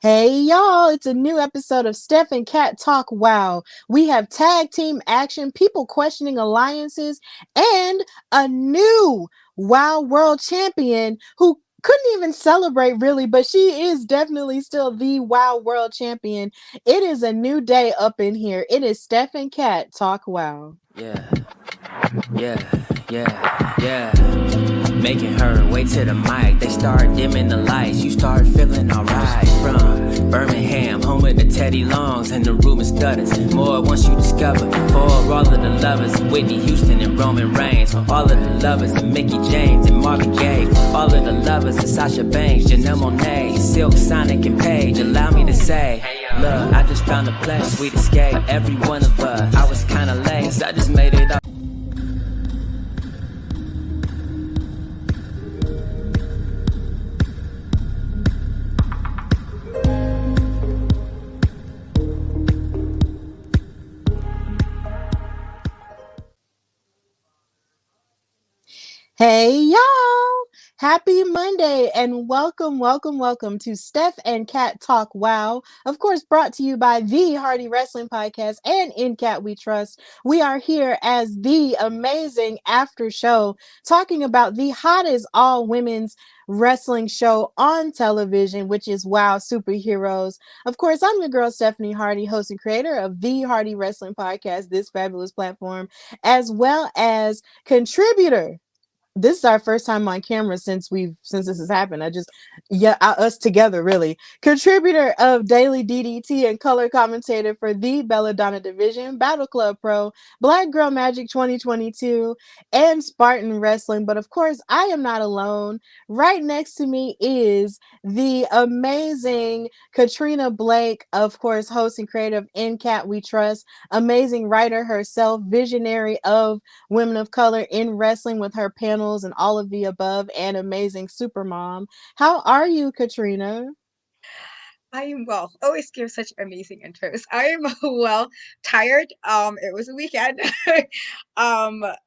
Hey y'all, it's a new episode of Steph and Cat Talk Wow. We have tag team action, people questioning alliances, and a new Wow World Champion who couldn't even celebrate really, but she is definitely still the Wow World Champion. It is a new day up in here. It is Steph and Cat Talk Wow. Yeah, yeah. Making her way to the mic. They start dimming the lights. You start feeling alright. From Birmingham, home with the Teddy Longs and the Ruben Studders. More once you discover. For all of the lovers, Whitney Houston and Roman Reigns. For all of the lovers, and Mickey James and Marvin Gaye. For all of the lovers, and Sasha Banks, Janelle Monáe, Silk, Sonic, and Paige. Allow me to say, look, I just found a place, sweet escape. Every one of us, I was kinda late, so I just made it up. Hey y'all! Happy Monday and welcome to Steph and Cat Talk Wow. Of course, brought to you by the Hardy Wrestling Podcast and In Cat We Trust. We are here as the amazing after show talking about the hottest all women's wrestling show on television, which is Wow Superheroes. Of course, I'm your girl Stephanie Hardy, host and creator of the Hardy Wrestling Podcast, this fabulous platform, as well as contributor. This is our first time on camera since this has happened. Us together really. Contributor of Daily DDT and color commentator for the Belladonna Division, Battle Club Pro, Black Girl Magic 2022, and Spartan Wrestling. But of course, I am not alone. Right next to me is the amazing Katrina Blake, of course, host and creator of In Cat We Trust, amazing writer herself, visionary of women of color in wrestling with her panels and all of the above, and amazing super mom. How are you, Katrina? I am well. Always give such amazing intros. I am well tired. It was a weekend. A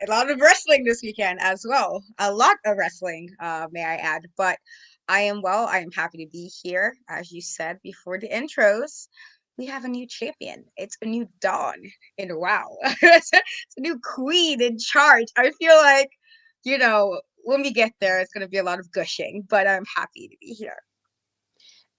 lot of wrestling this weekend as well. A lot of wrestling, may I add. But I am well. I am happy to be here. As you said before the intros, we have a new champion. It's a new dawn in WoW. It's a new queen in charge. I feel like, when we get there, it's going to be a lot of gushing. But I'm happy to be here.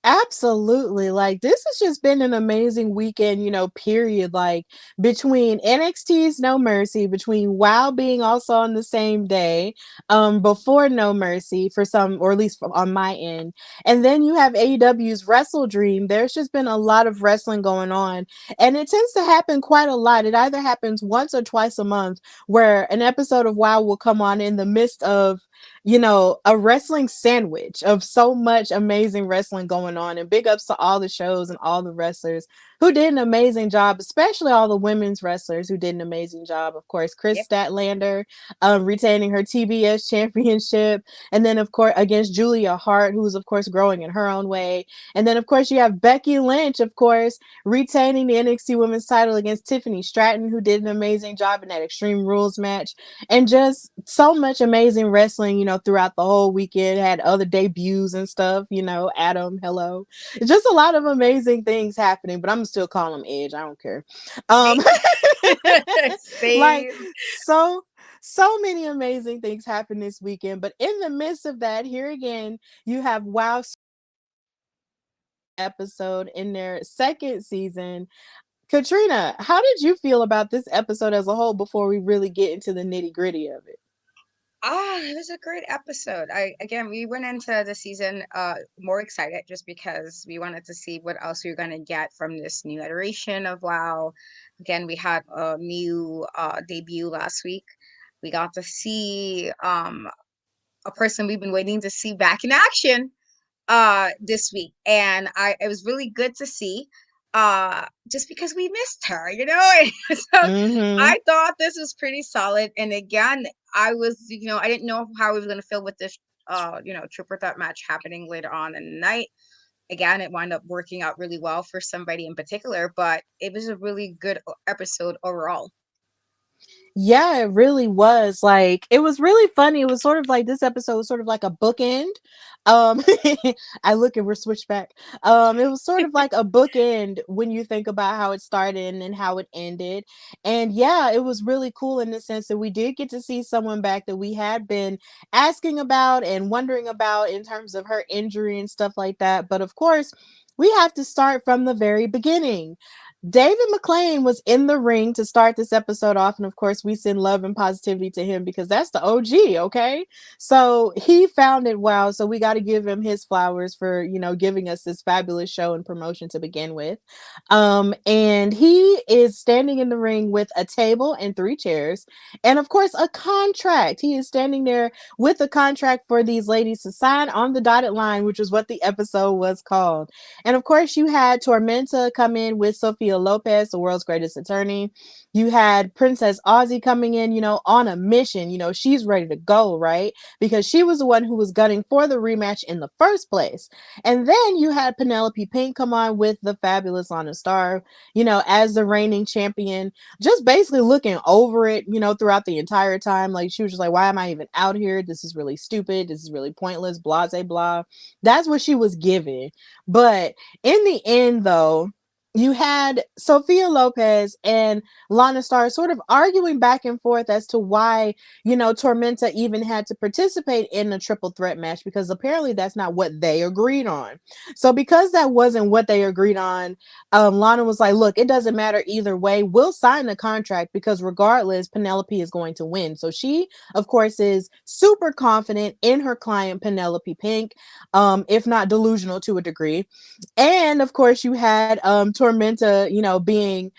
Absolutely. Like, this has just been an amazing weekend, period. Like, between NXT's No Mercy, between WoW being also on the same day, before No Mercy for some, or at least on my end. And then you have AEW's Wrestle Dream. There's just been a lot of wrestling going on. And it tends to happen quite a lot. It either happens once or twice a month where an episode of WoW will come on in the midst of a wrestling sandwich of so much amazing wrestling going on. And big ups to all the shows and all the wrestlers who did an amazing job, especially all the women's wrestlers who did an amazing job. Of course, Chris Yep. Statlander retaining her TBS championship. And then, of course, against Julia Hart, who's, of course, growing in her own way. And then, of course, you have Becky Lynch, of course, retaining the NXT women's title against Tiffany Stratton, who did an amazing job in that Extreme Rules match. And just so much amazing wrestling, throughout the whole weekend. Had other debuts and stuff, Adam, hello. Just a lot of amazing things happening, but I'm still calling him Edge. I don't care. Um like Same. so many amazing things happened this weekend, but in the midst of that, here again, you have WoW episode in their second season. Katrina, how did you feel about this episode as a whole before we really get into the nitty-gritty of it? It was a great episode. We went into the season more excited just because we wanted to see what else we were gonna get from this new iteration of WoW. Again, we had a new debut last week. We got to see a person we've been waiting to see back in action this week. And it was really good to see just because we missed her, so Mm-hmm. I thought this was pretty solid. And again, I didn't know how we were going to feel with this triple threat match happening later on in the night. Again, it wound up working out really well for somebody in particular, but it was a really good episode overall. Yeah, it really was. Like, it was really funny. It was sort of like this episode was sort of like a bookend Um, I look and we're switched back. It was sort of like a bookend when you think about how it started and how it ended. And yeah, it was really cool in the sense that we did get to see someone back that we had been asking about and wondering about in terms of her injury and stuff like that. But of course, we have to start from the very beginning. David McClain was in the ring to start this episode off, and of course, we send love and positivity to him because that's the OG, okay? So he found it wow. So we got to give him his flowers for, giving us this fabulous show and promotion to begin with. And he is standing in the ring with a table and three chairs, and of course, a contract. He is standing there with a contract for these ladies to sign on the dotted line, which is what the episode was called. And of course, you had Tormenta come in with Sophia Lopez, the world's greatest attorney. You had Princess Aussie coming in, on a mission. She's ready to go, right? Because she was the one who was gunning for the rematch in the first place. And then you had Penelope Pink come on with the fabulous Lana Star, as the reigning champion, just basically looking over it, throughout the entire time. Like she was just like, why am I even out here? This is really stupid. This is really pointless, blah, blah, blah. That's what she was giving. But in the end, though, you had Sophia Lopez and Lana Star sort of arguing back and forth as to why, Tormenta even had to participate in a triple threat match because apparently that's not what they agreed on. So because that wasn't what they agreed on, Lana was like, look, it doesn't matter either way. We'll sign the contract because regardless, Penelope is going to win. So she, of course, is super confident in her client, Penelope Pink, if not delusional to a degree. And of course, you had Tormenta, being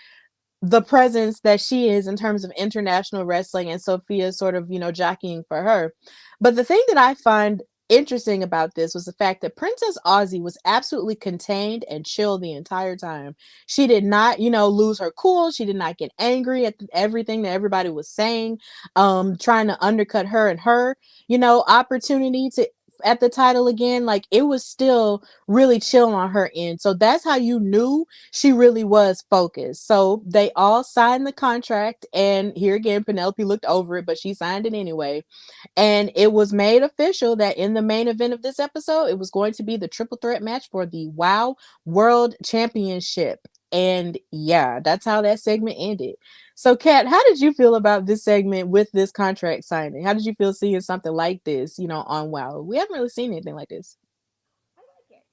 the presence that she is in terms of international wrestling, and Sophia sort of, jockeying for her. But the thing that I find interesting about this was the fact that Princess Aussie was absolutely contained and chill the entire time. She did not, lose her cool. She did not get angry at everything that everybody was saying, trying to undercut her and her, opportunity to at the title again. Like it was still really chill on her end. So that's how you knew she really was focused. So they all signed the contract, and here again, Penelope looked over it, but she signed it anyway. And it was made official that in the main event of this episode, it was going to be the triple threat match for the WoW World Championship. And yeah, that's how that segment ended. So, Kat, how did you feel about this segment with this contract signing? How did you feel seeing something like this, on WoW? We haven't really seen anything like this.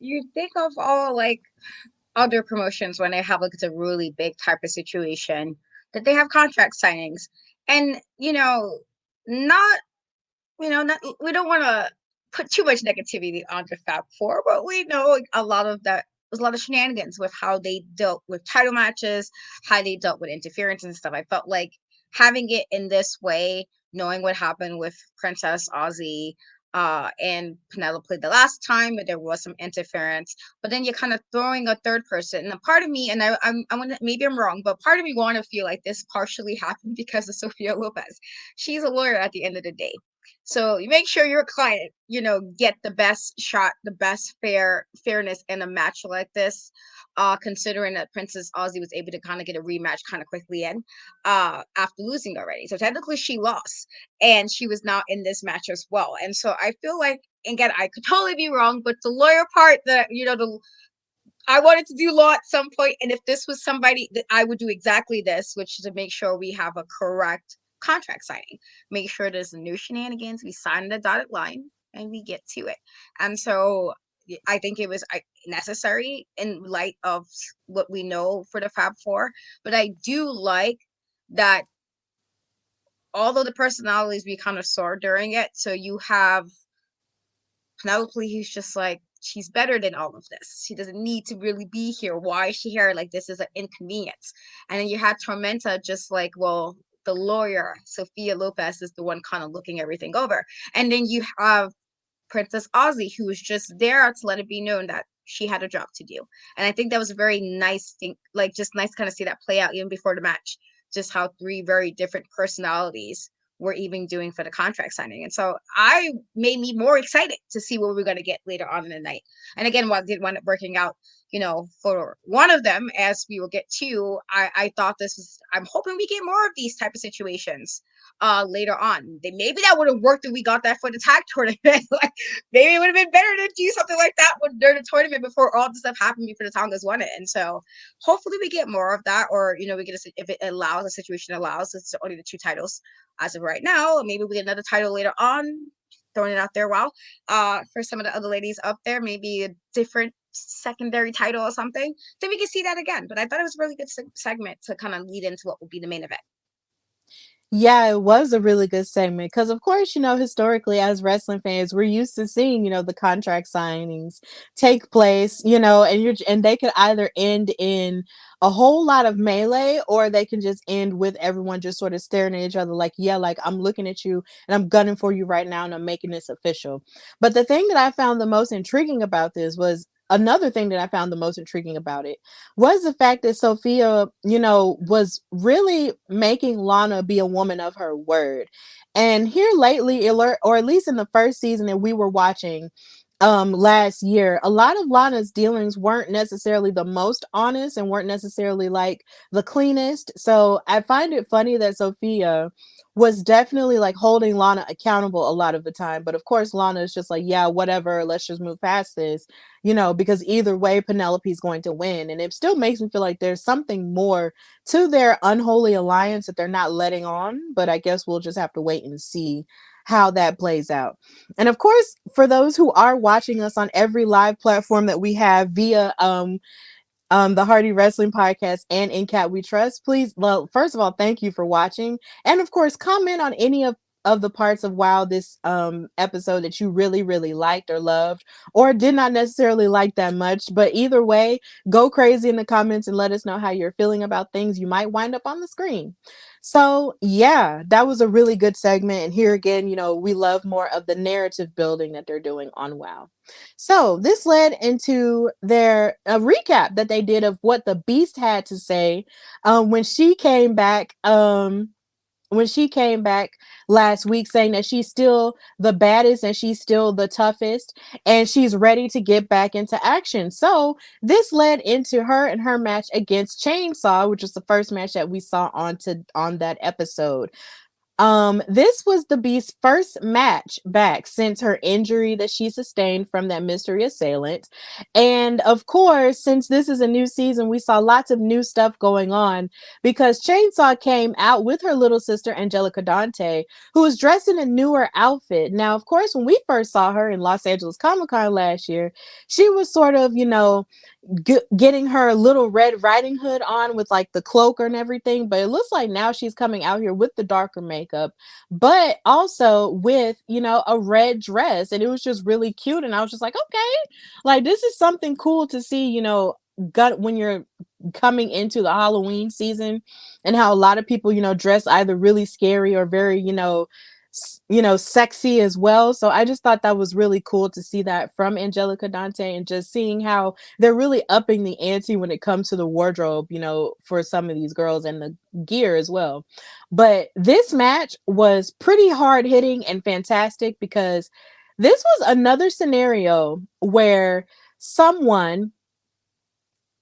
You think of all like other promotions when they have like a really big type of situation that they have contract signings, and not not we don't want to put too much negativity on the Fab Four, but we know like, a lot of that was a lot of shenanigans with how they dealt with title matches, how they dealt with interference and stuff. I felt like having it in this way, knowing what happened with Princess Aussie and Penelope the last time, there was some interference, but then you're kind of throwing a third person. And a part of me, and I'm gonna, maybe I'm wrong, but part of me want to feel like this partially happened because of Sophia Lopez. She's a lawyer at the end of the day. So you make sure your client, get the best shot, the best fairness in a match like this. Considering that Princess Aussie was able to kind of get a rematch kind of quickly in, after losing already. So technically she lost, and she was not in this match as well. And so I feel like, again, I could totally be wrong, but the lawyer part that I wanted to do law at some point, and if this was somebody that I would do exactly this, which is to make sure we have a correct contract signing, make sure there's no shenanigans, we sign the dotted line, and we get to it. And so I think it was necessary in light of what we know for the Fab Four. But I do like that although the personalities we kind of saw during it, so you have Penelope, he's just like, she's better than all of this. She doesn't need to really be here. Why is she here? Like, this is an inconvenience. And then you had Tormenta just like, well, the lawyer, Sophia Lopez, is the one kind of looking everything over. And then you have Princess Aussie, who was just there to let it be known that she had a job to do. And I think that was a very nice thing, like just nice kind of see that play out even before the match, just how three very different personalities were even doing for the contract signing. And so I made me more excited to see what we're going to get later on in the night. And again, while it did wind up working out, for one of them, as we will get to, I thought I'm hoping we get more of these type of situations later on. Maybe that would have worked if we got that for the tag tournament. Like, maybe it would have been better to do something like that during the tournament before all this stuff happened before the Tongas won it. And so hopefully we get more of that, or we get if it allows, the situation allows. It's only the 2 titles as of right now. Maybe we get another title later on. Throwing it out there. Wow. For some of the other ladies up there, maybe a different secondary title or something, then we can see that again. But I thought it was a really good segment to kind of lead into what will be the main event. Yeah, it was a really good segment because, of course, historically as wrestling fans, we're used to seeing, the contract signings take place, and they could either end in a whole lot of melee, or they can just end with everyone just sort of staring at each other like, yeah, like I'm looking at you and I'm gunning for you right now and I'm making this official. But the thing that I found the most intriguing about this was another thing that I found the most intriguing about it was the fact that Sophia, was really making Lana be a woman of her word. And here lately, or at least in the first season that we were watching last year, a lot of Lana's dealings weren't necessarily the most honest and weren't necessarily like the cleanest. So I find it funny that Sophia was definitely like holding Lana accountable a lot of the time. But of course, Lana is just like, yeah, whatever, let's just move past this, because either way, Penelope's going to win. And it still makes me feel like there's something more to their unholy alliance that they're not letting on. But I guess we'll just have to wait and see how that plays out. And of course, for those who are watching us on every live platform that we have via the Hardy Wrestling Podcast and In Cat We Trust, please, well, first of all, thank you for watching. And of course, comment on any of the parts of WoW this episode that you really, really liked or loved, or did not necessarily like that much. But either way, go crazy in the comments and let us know how you're feeling about things you might wind up on the screen. So yeah, that was a really good segment. And here again, we love more of the narrative building that they're doing on WoW. So this led into their recap that they did of what the Beast had to say when she came back. When she came back last week, saying that she's still the baddest and she's still the toughest and she's ready to get back into action. So this led into her and her match against Chainsaw, which was the first match that we saw on that episode. This was the Beast's first match back since her injury that she sustained from that mystery assailant. And of course, since this is a new season, we saw lots of new stuff going on because Chainsaw came out with her little sister, Angelica Dante, who was dressed in a newer outfit. Now, of course, when we first saw her in Los Angeles Comic-Con last year, she was sort of, getting her little Red Riding Hood on with like the cloak and everything, but it looks like now she's coming out here with the darker makeup, but also with a red dress, and it was just really cute. And I was just like, okay, like this is something cool to see, when you're coming into the Halloween season, and how a lot of people dress either really scary or very sexy as well. So I just thought that was really cool to see that from Angelica Dante, and just seeing how they're really upping the ante when it comes to the wardrobe, for some of these girls, and the gear as well. But this match was pretty hard hitting and fantastic because this was another scenario where someone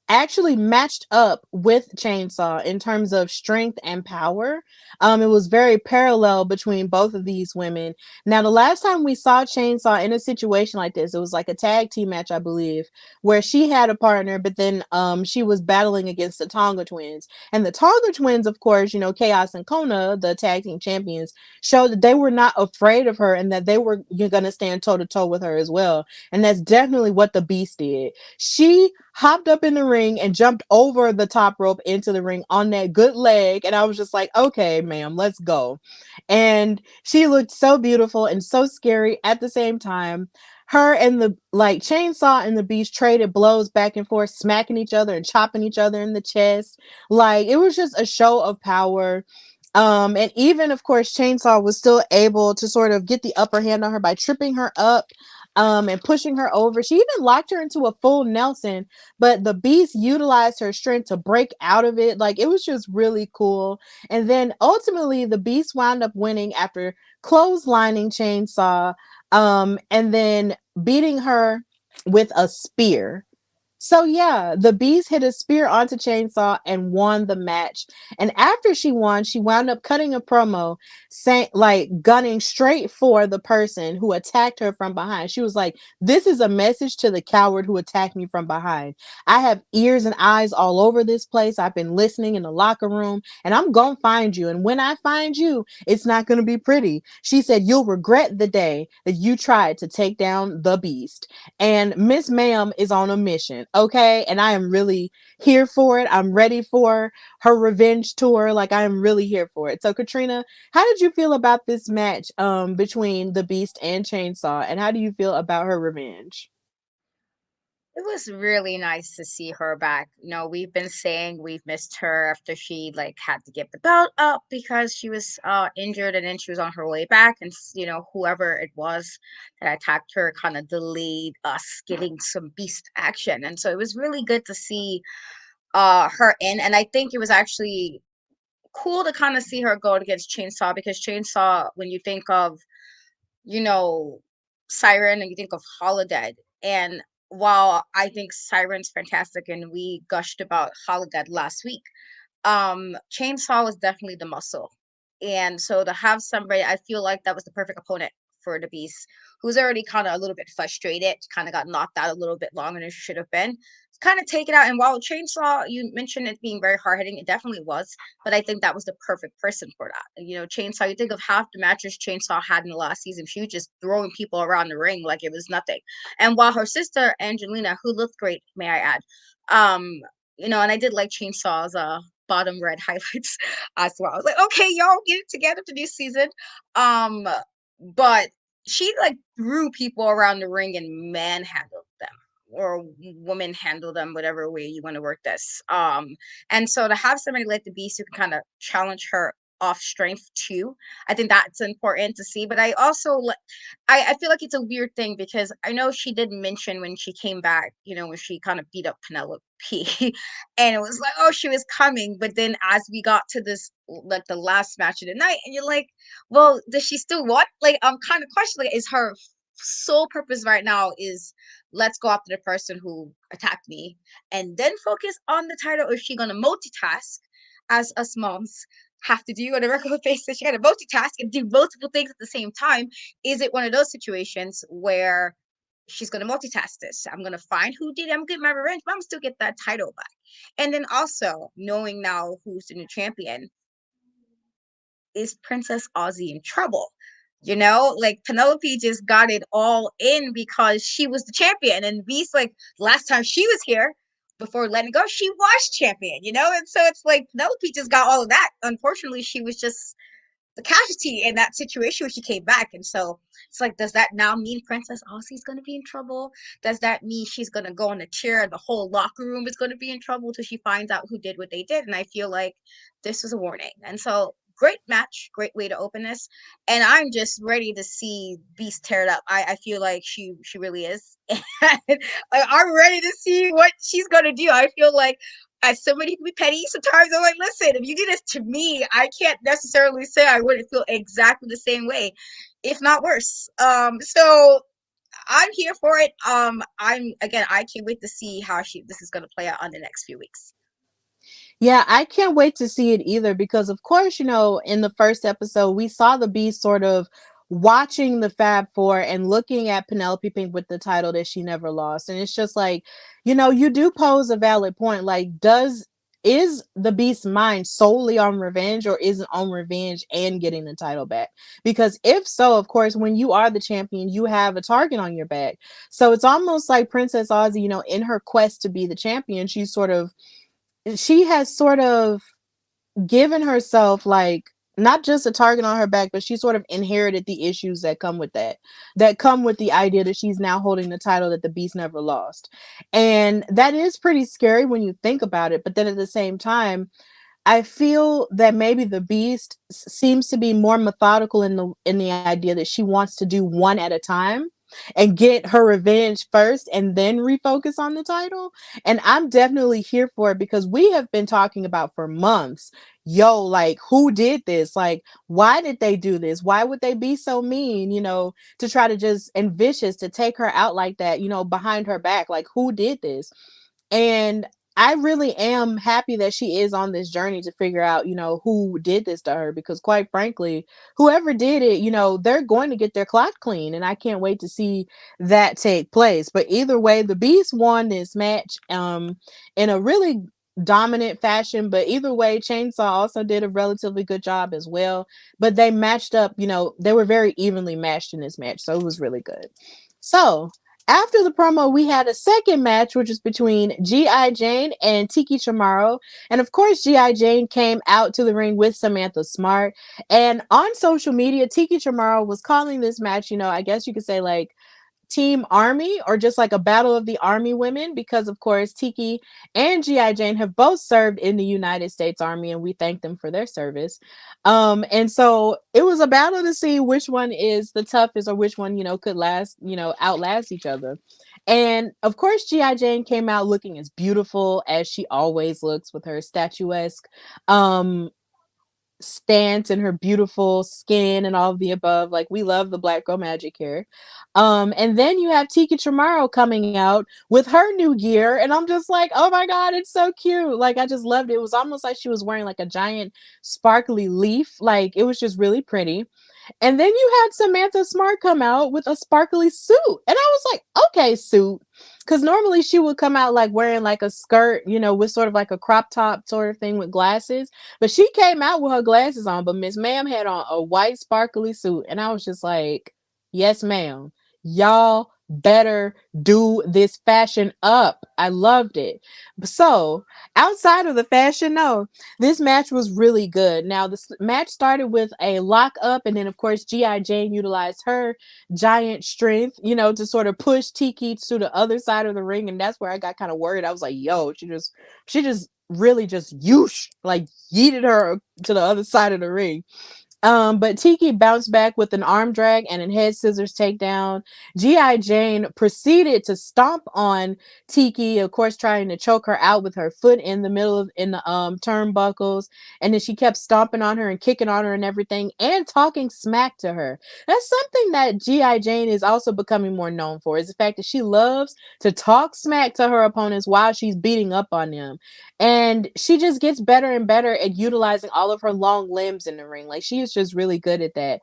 actually matched up with Chainsaw in terms of strength and power. It was very parallel between both of these women. Now, the last time we saw Chainsaw in a situation like this, it was like a tag team match, I believe, where she had a partner, but then she was battling against the Tonga twins. And the Tonga twins, of course, Chaos and Kona, the tag team champions, showed that they were not afraid of her and that they were going to stand toe to toe with her as well. And that's definitely what the Beast did. She hopped up in the ring and jumped over the top rope into the ring on that good leg. And I was just like, okay, ma'am, let's go. And she looked so beautiful and so scary at the same time. Her and the Chainsaw and the Beast traded blows back and forth, smacking each other and chopping each other in the chest. Like, it was just a show of power. And even, of course, Chainsaw was still able to sort of get the upper hand on her by tripping her up and pushing her over. She even locked her into a full Nelson, but the Beast utilized her strength to break out of it. Like, it was just really cool. And then ultimately, the Beast wound up winning after clotheslining Chainsaw, and then beating her with a spear. So yeah, the Beast hit a spear onto Chainsaw and won the match. And after she won, she wound up cutting a promo saying, like, gunning straight for the person who attacked her from behind. She was like, "This is a message to the coward who attacked me from behind. I have ears and eyes all over this place. I've been listening in the locker room, and I'm gonna find you. And when I find you, it's not gonna be pretty." She said, "You'll regret the day that you tried to take down the Beast." And Miss Ma'am is on a mission, okay? And I am really here for it. I'm ready for her revenge tour. Like, I am really here for it. So, Katrina, how did you feel about this match between the Beast and Chainsaw, and how do you feel about her revenge? It was really nice to see her back. We've been saying we've missed her after she like had to give the belt up because she was injured, and then she was on her way back, and whoever it was that attacked her kind of delayed us getting some Beast action. And so it was really good to see her in, and I think it was actually cool to kind of see her go against Chainsaw, because Chainsaw, when you think of, you know, Siren, and you think of Holodead. And while I think Siren's fantastic and we gushed about Holodead last week, Chainsaw was definitely the muscle. And so to have somebody, I feel like that was the perfect opponent for the Beast, who's already kind of a little bit frustrated, kind of got knocked out a little bit longer than it should have been. Kind of take it out. And while Chainsaw, you mentioned it being very hard hitting, it definitely was. But I think that was the perfect person for that. Chainsaw, you think of half the matches Chainsaw had in the last season, she was just throwing people around the ring like it was nothing. And while her sister Angelina, who looked great, may I add, and I did like Chainsaw's bottom red highlights as well. I was like, okay, y'all get it together to this season. But she like threw people around the ring and manhandled them, or woman handle them, whatever way you want to work this. And so to have somebody like the Beast who can kind of challenge her off strength too, I think that's important to see. But I also I feel like it's a weird thing, because I know she did mention when she came back, when she kind of beat up Penelope, and it was like, oh, she was coming. But then as we got to this, like the last match of the night, and you're like, well, does she still want? Like, I'm kind of questioning, is her sole purpose right now is let's go after the person who attacked me and then focus on the title, or is she gonna multitask as us moms have to do on a regular basis? She got to multitask and do multiple things at the same time. Is it one of those situations where she's going to multitask this? I'm going to find who did it, I'm getting my revenge, but I'm still get that title back. And then also knowing now who's the new champion, is Princess Aussie in trouble? Like Penelope just got it all in because she was the champion, and Beast, like last time she was here before letting go, she was champion. And so it's like Penelope just got all of that. Unfortunately, she was just the casualty in that situation when she came back. And so it's like, does that now mean Princess Aussie's going to be in trouble? Does that mean she's going to go on a chair and the whole locker room is going to be in trouble till she finds out who did what they did? And I feel like this was a warning. And so great match, great way to open this. And I'm just ready to see Beast tear it up. I feel like she really is. Like, I'm ready to see what she's going to do. I feel like as somebody who be petty, sometimes I'm like, listen, if you do this to me, I can't necessarily say I wouldn't feel exactly the same way, if not worse. So I'm here for it. I can't wait to see how this is gonna play out on the next few weeks. Yeah, I can't wait to see it either because, of course, in the first episode, we saw the Beast sort of watching the Fab Four and looking at Penelope Pink with the title that she never lost. And it's just like, you do pose a valid point. Like, is the Beast's mind solely on revenge, or is it on revenge and getting the title back? Because if so, of course, when you are the champion, you have a target on your back. So it's almost like Princess Aussie, in her quest to be the champion, she has sort of given herself, like, not just a target on her back, but she sort of inherited the issues that come with the idea that she's now holding the title that the Beast never lost. And that is pretty scary when you think about it. But then at the same time, I feel that maybe the Beast seems to be more methodical in the idea that she wants to do one at a time. and get her revenge first and then refocus on the title. And I'm definitely here for it because we have been talking about for months, yo, like who did this? Like, why did they do this? Why would they be so mean, to try to just and vicious to take her out like that, behind her back? Like, who did this? And I really am happy that she is on this journey to figure out, who did this to her, because quite frankly, whoever did it, they're going to get their clock clean. And I can't wait to see that take place. But either way, the Beast won this match in a really dominant fashion. But either way, Chainsaw also did a relatively good job as well. But they matched up, they were very evenly matched in this match. So it was really good. So after the promo, we had a second match, which was between G.I. Jane and Tiki Chamorro. And of course, G.I. Jane came out to the ring with Samantha Smart. And on social media, Tiki Chamorro was calling this match, I guess you could say like Team Army, or just like a battle of the Army women, because of course Tiki and G.I. Jane have both served in the United States Army, and we thank them for their service. And so it was a battle to see which one is the toughest, or which one, could last, outlast each other. And of course, G.I. Jane came out looking as beautiful as she always looks, with her statuesque um stance and her beautiful skin and all of the above. Like, we love the Black Girl Magic here. And then you have Tiki Chamorro coming out with her new gear, and I'm just like, oh my god, it's so cute. Like, I just loved it. It was almost like she was wearing like a giant sparkly leaf. Like, it was just really pretty. And then you had Samantha Smart come out with a sparkly suit. And I was like, okay, suit. Because normally she would come out like wearing like a skirt, with sort of like a crop top sort of thing with glasses. But she came out with her glasses on. But Miss Ma'am had on a white sparkly suit. And I was just like, yes, ma'am. Y'all better do this fashion up. I loved it. So, outside of the fashion, no, this match was really good. Now, the match started with a lock up, and then, of course, G.I. Jane utilized her giant strength, to sort of push Tiki to the other side of the ring. And that's where I got kind of worried. I was like, yo, she just really just like yeeted her to the other side of the ring. But Tiki bounced back with an arm drag and a head scissors takedown. G.I. Jane proceeded to stomp on Tiki, of course, trying to choke her out with her foot in the middle of in the turnbuckles. And then she kept stomping on her and kicking on her and everything, and talking smack to her. That's something that G.I. Jane is also becoming more known for, is the fact that she loves to talk smack to her opponents while she's beating up on them. And she just gets better and better at utilizing all of her long limbs in the ring. Like, she is just really good at that.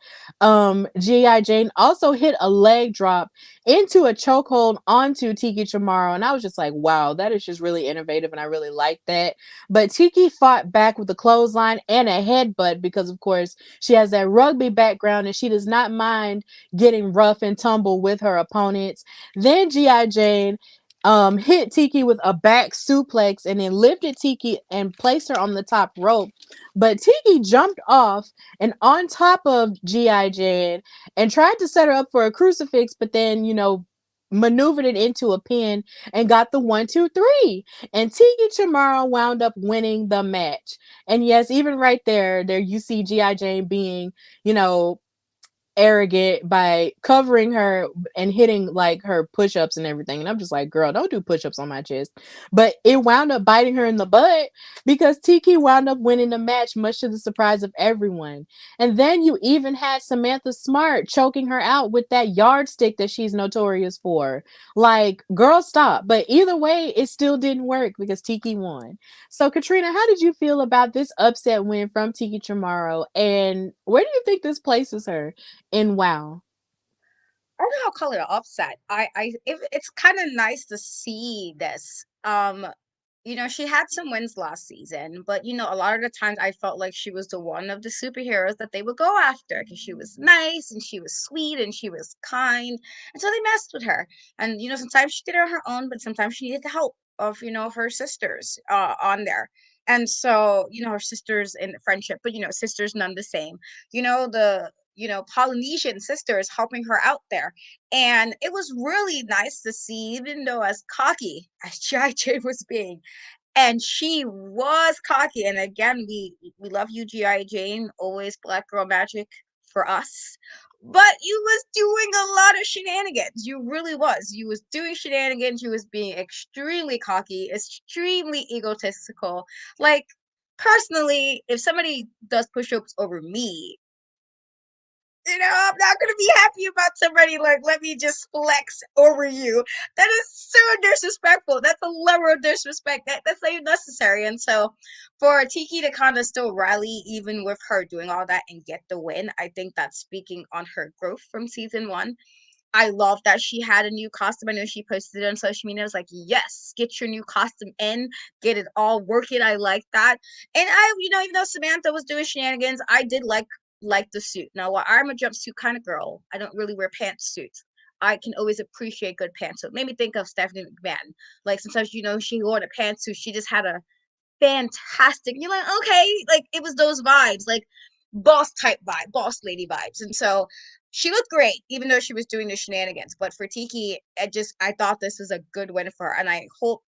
G.I. Jane also hit a leg drop into a chokehold onto Tiki Chamorro. And I was just like, wow, that is just really innovative. And I really like that. But Tiki fought back with a clothesline and a headbutt because, of course, she has that rugby background and she does not mind getting rough and tumble with her opponents. Then G.I. Jane hit Tiki with a back suplex and then lifted Tiki and placed her on the top rope. But Tiki jumped off and on top of G.I. Jane and tried to set her up for a crucifix, but then, maneuvered it into a pin and got the 1, 2, 3. And Tiki Chamorro wound up winning the match. And yes, even right there you see G.I. Jane being, you know, arrogant by covering her and hitting like her push-ups and everything. And I'm just like, girl, don't do push-ups on my chest. But it wound up biting her in the butt because Tiki wound up winning the match, much to the surprise of everyone. And then you even had Samantha Smart choking her out with that yardstick that she's notorious for. Like, girl, stop. But either way, it still didn't work because Tiki won. So, Katrina, how did you feel about this upset win from Tiki Chamorro? And where do you think this places her in WoW? I don't know how to call it an upset. It's kind of nice to see this. She had some wins last season, but a lot of the times I felt like she was the one of the superheroes that they would go after because she was nice and she was sweet and she was kind, and so they messed with her. And sometimes she did it on her own, but sometimes she needed the help of her sisters on there. And so her sisters in friendship, but sisters none the same. The Polynesian sisters helping her out there. And it was really nice to see, even though as cocky as G.I. was being, and she was cocky. And again, we love you, G.I. Jane, always Black Girl Magic for us. but you was doing a lot of shenanigans. You really was. You was doing shenanigans. You was being extremely cocky, extremely egotistical. Like, personally, if somebody does push-ups over me, I'm not gonna be happy about somebody like, let me just flex over you. That is so disrespectful. That's a level of disrespect that's not even necessary. And so, for Tiki to kind of still rally, even with her doing all that and get the win, I think that's speaking on her growth from season 1. I love that she had a new costume. I know she posted it on social media. I was like, yes, get your new costume in, get it all, work it. I like that. And even though Samantha was doing shenanigans, I did like the suit. Now, while I'm a jumpsuit kind of girl, I don't really wear pantsuits. I can always appreciate good pantsuit. It made me think of Stephanie McMahon. Like, sometimes she wore a pantsuit, she just had a fantastic. You're like, okay, like, it was those vibes, like boss type vibe, boss lady vibes. And so she looked great, even though she was doing the shenanigans. But for Tiki, I thought this was a good win for her. And I hope,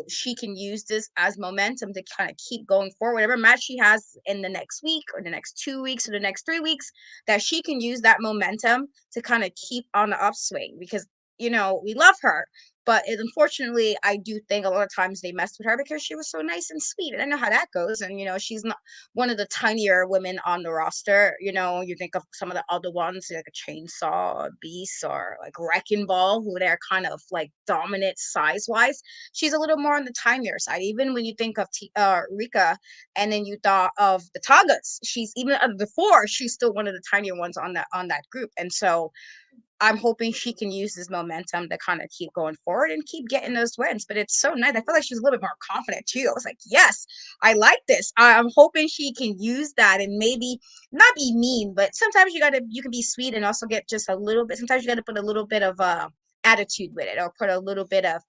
she can use this as momentum to kind of keep going forward. Whatever match she has in the next week or the next 2 weeks or the next 3 weeks, that she can use that momentum to kind of keep on the upswing because, we love her. But unfortunately, I do think a lot of times they messed with her because she was so nice and sweet. And I know how that goes. And, she's not one of the tinier women on the roster. You think of some of the other ones, like a Chainsaw, a Beast, or like Wrecking Ball, who they're kind of like dominant size wise. She's a little more on the tinier side. Even when you think of Rika, and then you thought of the Tagas, she's even out of the four, she's still one of the tinier ones on that group. And so I'm hoping she can use this momentum to kind of keep going forward and keep getting those wins. But it's so nice. I feel like she's a little bit more confident too. I was like, yes, I like this. I'm hoping she can use that and maybe not be mean, but sometimes you can be sweet and also get just a little bit. Sometimes you gotta put a little bit of attitude with it, or put a little bit of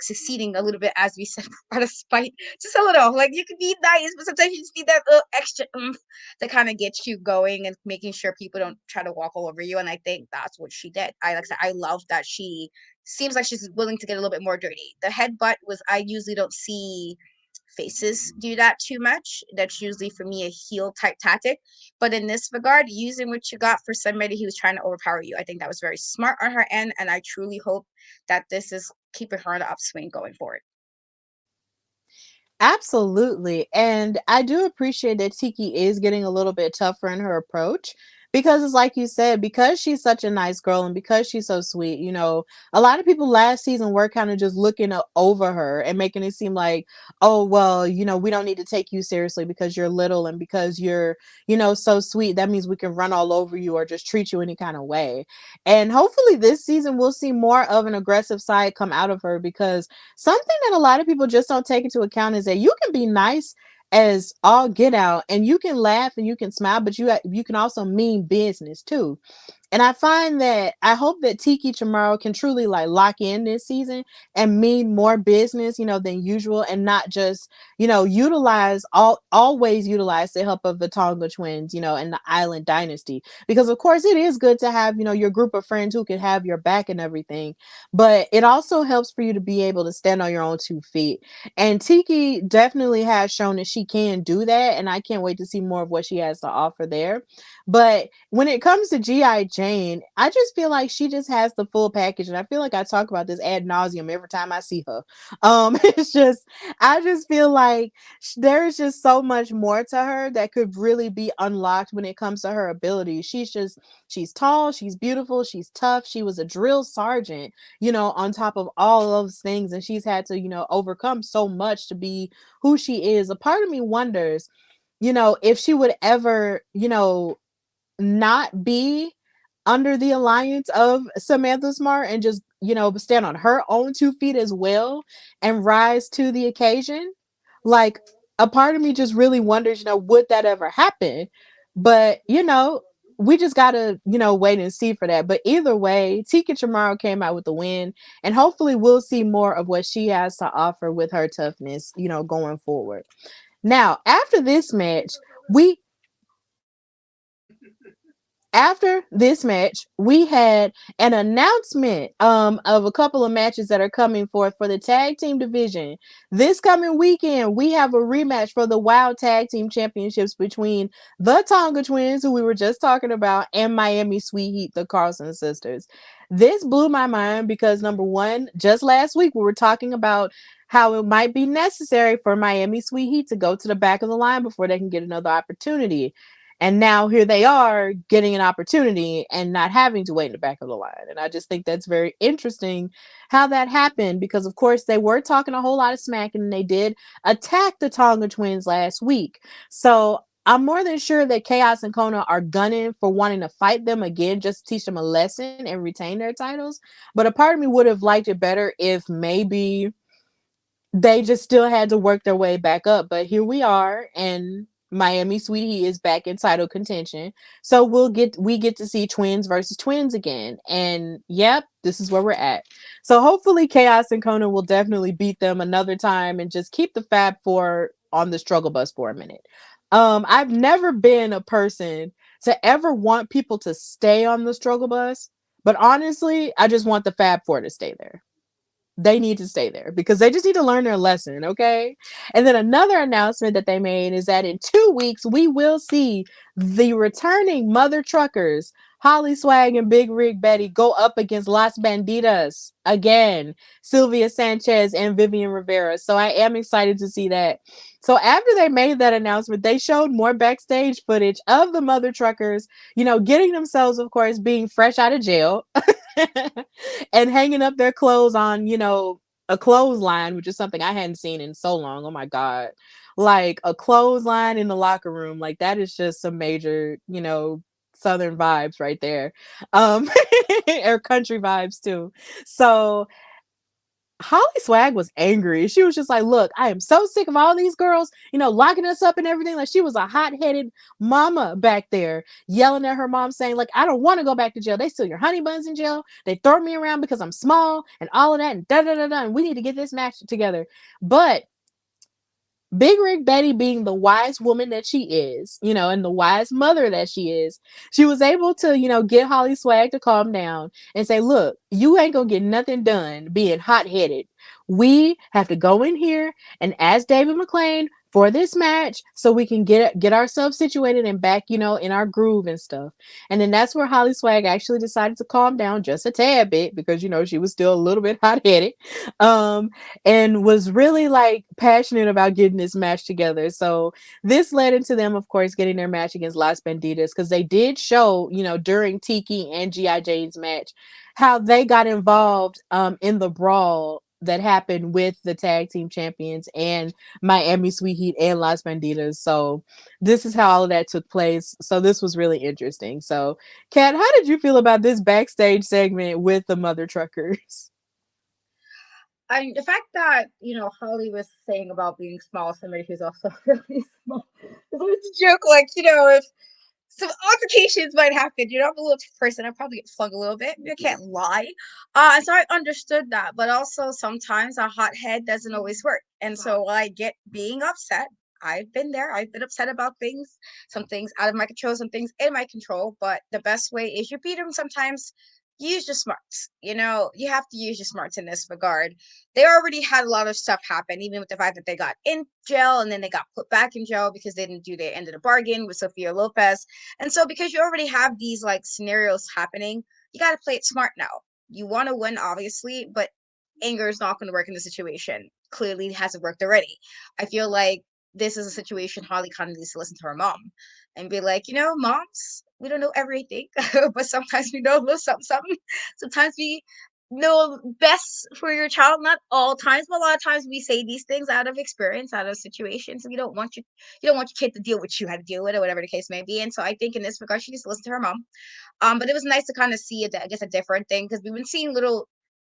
succeeding a little bit, as we said, out of spite, just a little. Like, you can be nice, but sometimes you just need that little extra oomph to kind of get you going and making sure people don't try to walk all over you. And I think that's what she did. Like I said, I love that she seems like she's willing to get a little bit more dirty. The headbutt was, I usually don't see faces do that too much. That's usually for me a heel type tactic. But in this regard, using what you got for somebody who's trying to overpower you, I think that was very smart on her end. And I truly hope that this is keeping her on the upswing going forward. Absolutely. And I do appreciate that Tiki is getting a little bit tougher in her approach because it's like you said, because she's such a nice girl and because she's so sweet, a lot of people last season were kind of just looking over her and making it seem like, oh, well, we don't need to take you seriously because you're little and because you're, so sweet. That means we can run all over you or just treat you any kind of way. And hopefully this season we'll see more of an aggressive side come out of her because something that a lot of people just don't take into account is that you can be nice as all get out and you can laugh and you can smile, but you can also mean business too. And I find that I hope that Tiki Chamorro can truly like lock in this season and mean more business, than usual, and not just, always utilize the help of the Tonga twins, and the Island Dynasty. Because of course it is good to have, your group of friends who can have your back and everything. But it also helps for you to be able to stand on your own 2 feet. And Tiki definitely has shown that she can do that. And I can't wait to see more of what she has to offer there. But when it comes to G.I. Jane, I just feel like she just has the full package. And I feel like I talk about this ad nauseum every time I see her. I just feel like there's just so much more to her that could really be unlocked when it comes to her abilities. She's tall, she's beautiful, she's tough. She was a drill sergeant, on top of all those things. And she's had to, overcome so much to be who she is. A part of me wonders, if she would ever, not be under the alliance of Samantha Smart and just, stand on her own 2 feet as well and rise to the occasion. Like, a part of me just really wonders, would that ever happen? But, we just gotta, wait and see for that. But either way, Tika Chamorro came out with the win, and hopefully we'll see more of what she has to offer with her toughness, going forward. Now, after this match, we After this match, we had an announcement of a couple of matches that are coming forth for the tag team division. This coming weekend, we have a rematch for the WoW Tag Team Championships between the Tonga Twins, who we were just talking about, and Miami Sweet Heat, the Carlson sisters. This blew my mind because, number one, just last week we were talking about how it might be necessary for Miami Sweet Heat to go to the back of the line before they can get another opportunity. And now here they are getting an opportunity and not having to wait in the back of the line. And I just think that's very interesting how that happened because, of course, they were talking a whole lot of smack and they did attack the Tonga twins last week. So I'm more than sure that Chaos and Kona are gunning for wanting to fight them again, just to teach them a lesson and retain their titles. But a part of me would have liked it better if maybe they just still had to work their way back up. But here we are, and Miami Sweetie is back in title contention. So we get to see twins versus twins again. And yep, this is where we're at. So hopefully Chaos and Kona will definitely beat them another time and just keep the Fab Four on the struggle bus for a minute. I've never been a person to ever want people to stay on the struggle bus, but honestly, I just want the Fab Four to stay there. They need to stay there because they just need to learn their lesson, okay? And then another announcement that they made is that in 2 weeks we will see the returning mother truckers, Holly Swag and Big Rig Betty, go up against Las Banditas again, Sylvia Sanchez and Vivian Rivera. So I am excited to see that. So after they made that announcement, they showed more backstage footage of the mother truckers, getting themselves, of course, being fresh out of jail and hanging up their clothes on, a clothesline, which is something I hadn't seen in so long. Oh my God. Like a clothesline in the locker room. Like that is just some major, Southern vibes right there. Or country vibes too. So Holly Swag was angry. She was just like, look, I am so sick of all these girls, locking us up and everything. Like she was a hot-headed mama back there yelling at her mom saying, like, I don't want to go back to jail. They steal your honey buns in jail. They throw me around because I'm small and all of that and da-da-da-da. And we need to get this match together. But Big Rig Betty, being the wise woman that she is, and the wise mother that she is, she was able to, get Holly Swag to calm down and say, look, you ain't gonna get nothing done being hot headed. We have to go in here and ask David McLean for this match so we can get ourselves situated and back, in our groove and stuff. And then that's where Holly Swag actually decided to calm down just a tad bit because, she was still a little bit hot headed. And was really like passionate about getting this match together. So this led into them, of course, getting their match against Las Banditas because they did show, during Tiki and G.I. Jane's match, how they got involved in the brawl that happened with the tag team champions and Miami Sweet Heat and Las Banditas. So this is how all of that took place. So this was really interesting. So Kat, how did you feel about this backstage segment with the mother truckers? The fact that Holly was saying about being small, somebody who's also really small, it's always a joke. Like if some altercations might happen, I'm a little person, I probably get flung a little bit. I can't lie. And so I understood that, but also sometimes a hot head doesn't always work, and so I get being upset. I've been there. I've been upset about things. Some things out of my control, some things in my control. But the best way is you beat them sometimes. Use your smarts. You have to use your smarts in this regard. They already had a lot of stuff happen, even with the fact that they got in jail and then they got put back in jail because they didn't do their end of the bargain with Sofia Lopez. And so, because you already have these like scenarios happening, you got to play it smart now. You want to win, obviously, but anger is not going to work in the situation. Clearly, it hasn't worked already. I feel like this is a situation Holly kind of needs to listen to her mom and be like, moms, we don't know everything, but sometimes we know a little something, something. Sometimes we know best for your child. Not all times, but a lot of times we say these things out of experience, out of situations. You don't want your kid to deal with you had to deal with it, or whatever the case may be. And so I think in this regard, she needs to listen to her mom. But it was nice to kind of see it, I guess, a different thing because we've been seeing little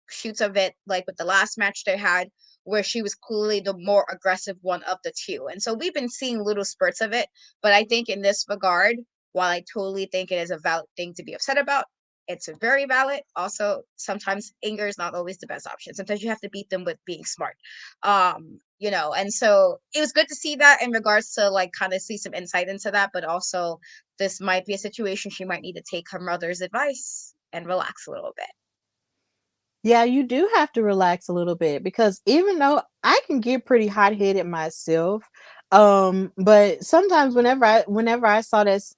shoots of it, like with the last match they had, where she was clearly the more aggressive one of the two. And so we've been seeing little spurts of it. But I think in this regard, while I totally think it is a valid thing to be upset about, It's very valid. Also, sometimes anger is not always the best option. Sometimes you have to beat them with being smart. And so it was good to see that in regards to like kind of see some insight into that, but also this might be a situation she might need to take her mother's advice and relax a little bit. Yeah, you do have to relax a little bit because even though I can get pretty hot-headed myself, but sometimes whenever I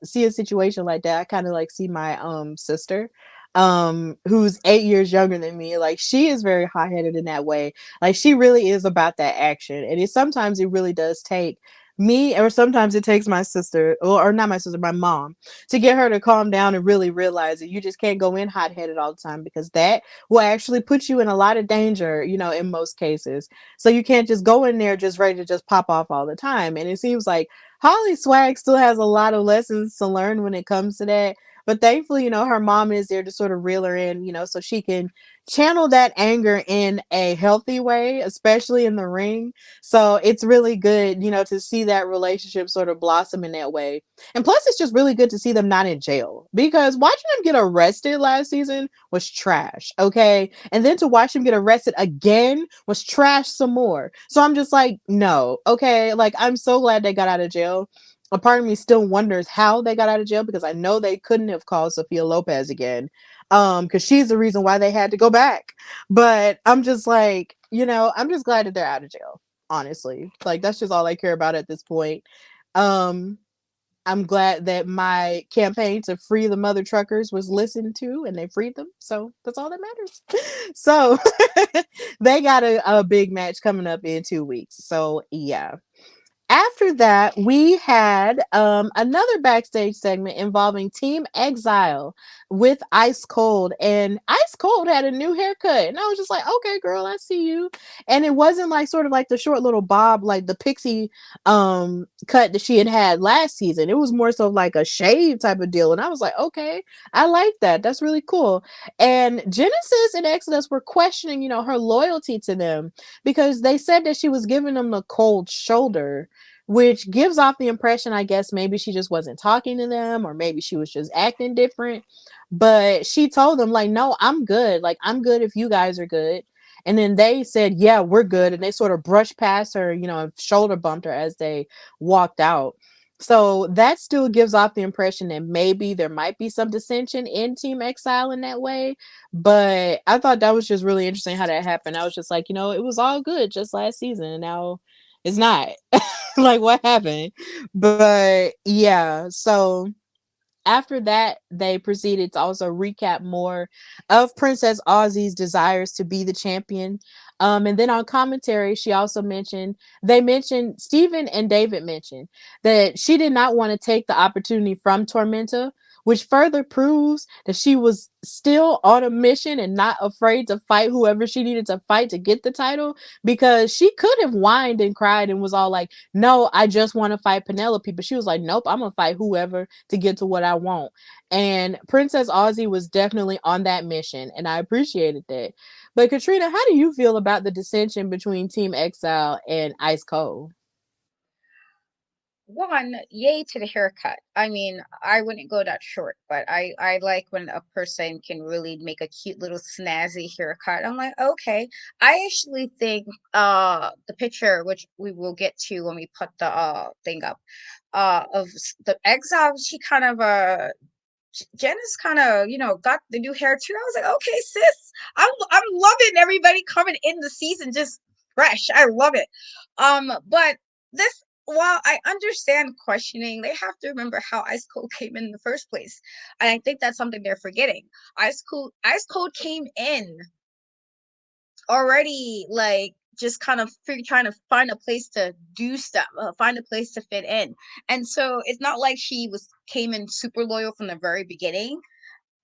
see a situation like that, I kind of like see my sister, who's 8 years younger than me. Like she is very hot-headed in that way. Like she really is about that action, and it really does take me, or sometimes it takes my sister, or not my sister, my mom, to get her to calm down and really realize that you just can't go in hot-headed all the time because that will actually put you in a lot of danger, in most cases. So you can't just go in there just ready to just pop off all the time. And it seems like Holly Swag still has a lot of lessons to learn when it comes to that. But thankfully, her mom is there to sort of reel her in, so she can channel that anger in a healthy way, especially in the ring. So it's really good, to see that relationship sort of blossom in that way. And plus, it's just really good to see them not in jail because watching them get arrested last season was trash. Okay. And then to watch him get arrested again was trash some more. So I'm just like, no. Okay. Like, I'm so glad they got out of jail. A part of me still wonders how they got out of jail because I know they couldn't have called Sophia Lopez again. Because she's the reason why they had to go back. But I'm just like, I'm just glad that they're out of jail. Honestly. Like that's just all I care about at this point. Um, I'm glad that my campaign to free the mother truckers was listened to and they freed them. So that's all that matters. So they got a big match coming up in 2 weeks. So yeah. After that, we had another backstage segment involving Team Exile with Ice Cold. And Ice Cold had a new haircut. And I was just like, okay, girl, I see you. And it wasn't like sort of like the short little bob, like the pixie cut that she had last season. It was more so like a shave type of deal. And I was like, okay, I like that. That's really cool. And Genesis and Exodus were questioning, her loyalty to them because they said that she was giving them the cold shoulder, which gives off the impression, I guess, maybe she just wasn't talking to them or maybe she was just acting different. But she told them, like, no, I'm good. Like, I'm good if you guys are good. And then they said, yeah, we're good. And they sort of brushed past her, and shoulder bumped her as they walked out. So that still gives off the impression that maybe there might be some dissension in Team Exile in that way. But I thought that was just really interesting how that happened. I was just like, it was all good just last season. And now it's not. Like, what happened? But yeah, so after that, they proceeded to also recap more of Princess Aussie's desires to be the champion. And then on commentary, they mentioned, Steven and David mentioned that she did not want to take the opportunity from Tormenta, which further proves that she was still on a mission and not afraid to fight whoever she needed to fight to get the title, because she could have whined and cried and was all like, no, I just want to fight Penelope. But she was like, nope, I'm going to fight whoever to get to what I want. And Princess Aussie was definitely on that mission, and I appreciated that. But Katrina, how do you feel about the dissension between Team Exile and Ice Cold? One, yay to the haircut. I mean, I wouldn't go that short, but I like when a person can really make a cute little snazzy haircut. I'm like, okay. I actually think the picture, which we will get to when we put the thing up, the exile, she kind of Janice kind of, got the new hair too. I was like, okay, sis, I'm loving everybody coming in the season just fresh. I love it. But this, while I understand questioning, they have to remember how Ice Cold came in the first place, and I think that's something they're forgetting. Ice Cold came in already like just kind of trying to find a place to do stuff, find a place to fit in. And so it's not like she was came in super loyal from the very beginning.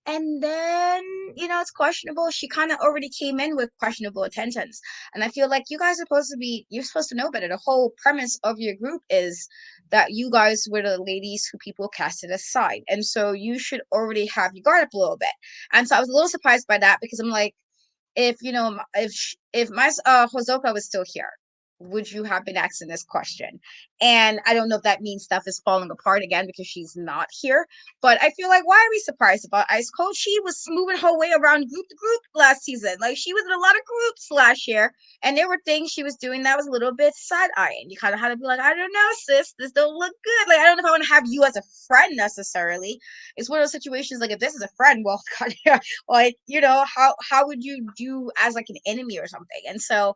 And then, it's questionable. She kind of already came in with questionable intentions. And I feel like you're supposed to know better. The whole premise of your group is that you guys were the ladies who people casted aside. And so you should already have your guard up a little bit. And so I was a little surprised by that because I'm like, if my Hosoka was still here, would you have been asking this question? And I don't know if that means stuff is falling apart again because she's not here. But I feel like, why are we surprised about Ice Cold? She was moving her way around group to group last season. Like, she was in a lot of groups last year, and there were things she was doing that was a little bit side eyeing. You kind of had to be like, I don't know, sis, this don't look good. Like, I don't know if I want to have you as a friend necessarily. It's one of those situations like, if this is a friend, well, God, yeah, like, how would you do as like an enemy or something? And so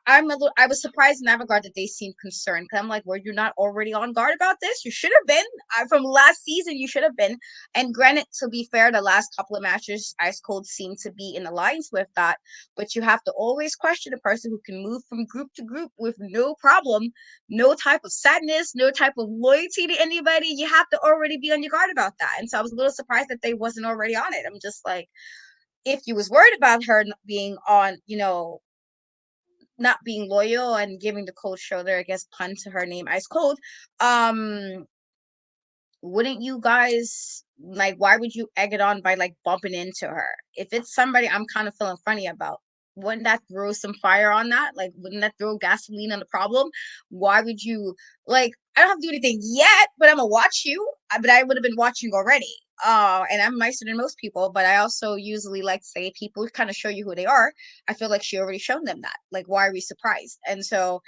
I was surprised in that regard that they seemed concerned, because I'm like, were you not already on guard about this? You should have been. From last season, you should have been. And granted, to be fair, the last couple of matches, Ice Cold seemed to be in alliance with that. But you have to always question a person who can move from group to group with no problem, no type of sadness, no type of loyalty to anybody. You have to already be on your guard about that. And so I was a little surprised that they wasn't already on it. I'm just like, if you was worried about her being on, not being loyal and giving the cold shoulder, I guess, pun to her name, Ice Cold, um, wouldn't you guys, like, why would you egg it on by like bumping into her? If it's somebody I'm kind of feeling funny about, wouldn't that throw some fire on that? Like, wouldn't that throw gasoline on the problem? Why would you, like, I don't have to do anything yet, but I'm gonna watch you. But I would have been watching already. And I'm nicer than most people, but I also usually like to say, people kind of show you who they are. I feel like she already shown them that. Like, why are we surprised? And so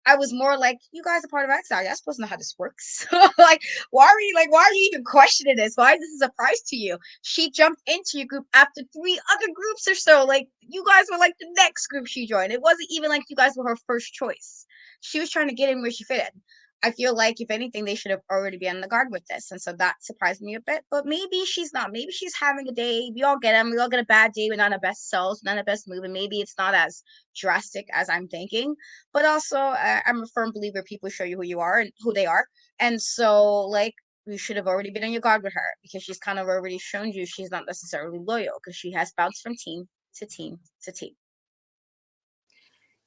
I was more like, you guys are part of Exile. You're supposed to know how this works. Like, why are you even questioning this? Why is this a surprise to you? She jumped into your group after 3 other groups or so. Like, you guys were like the next group she joined. It wasn't even like you guys were her first choice. She was trying to get in where she fit in. I feel like, if anything, they should have already been on the guard with this. And so that surprised me a bit. But maybe she's not. Maybe she's having a day. We all get them. We all get a bad day. We're not our best selves, not our best move. And maybe it's not as drastic as I'm thinking. But also, I'm a firm believer people show you who you are and who they are. And so, like, you should have already been on your guard with her, because she's kind of already shown you she's not necessarily loyal, because she has bounced from team to team to team.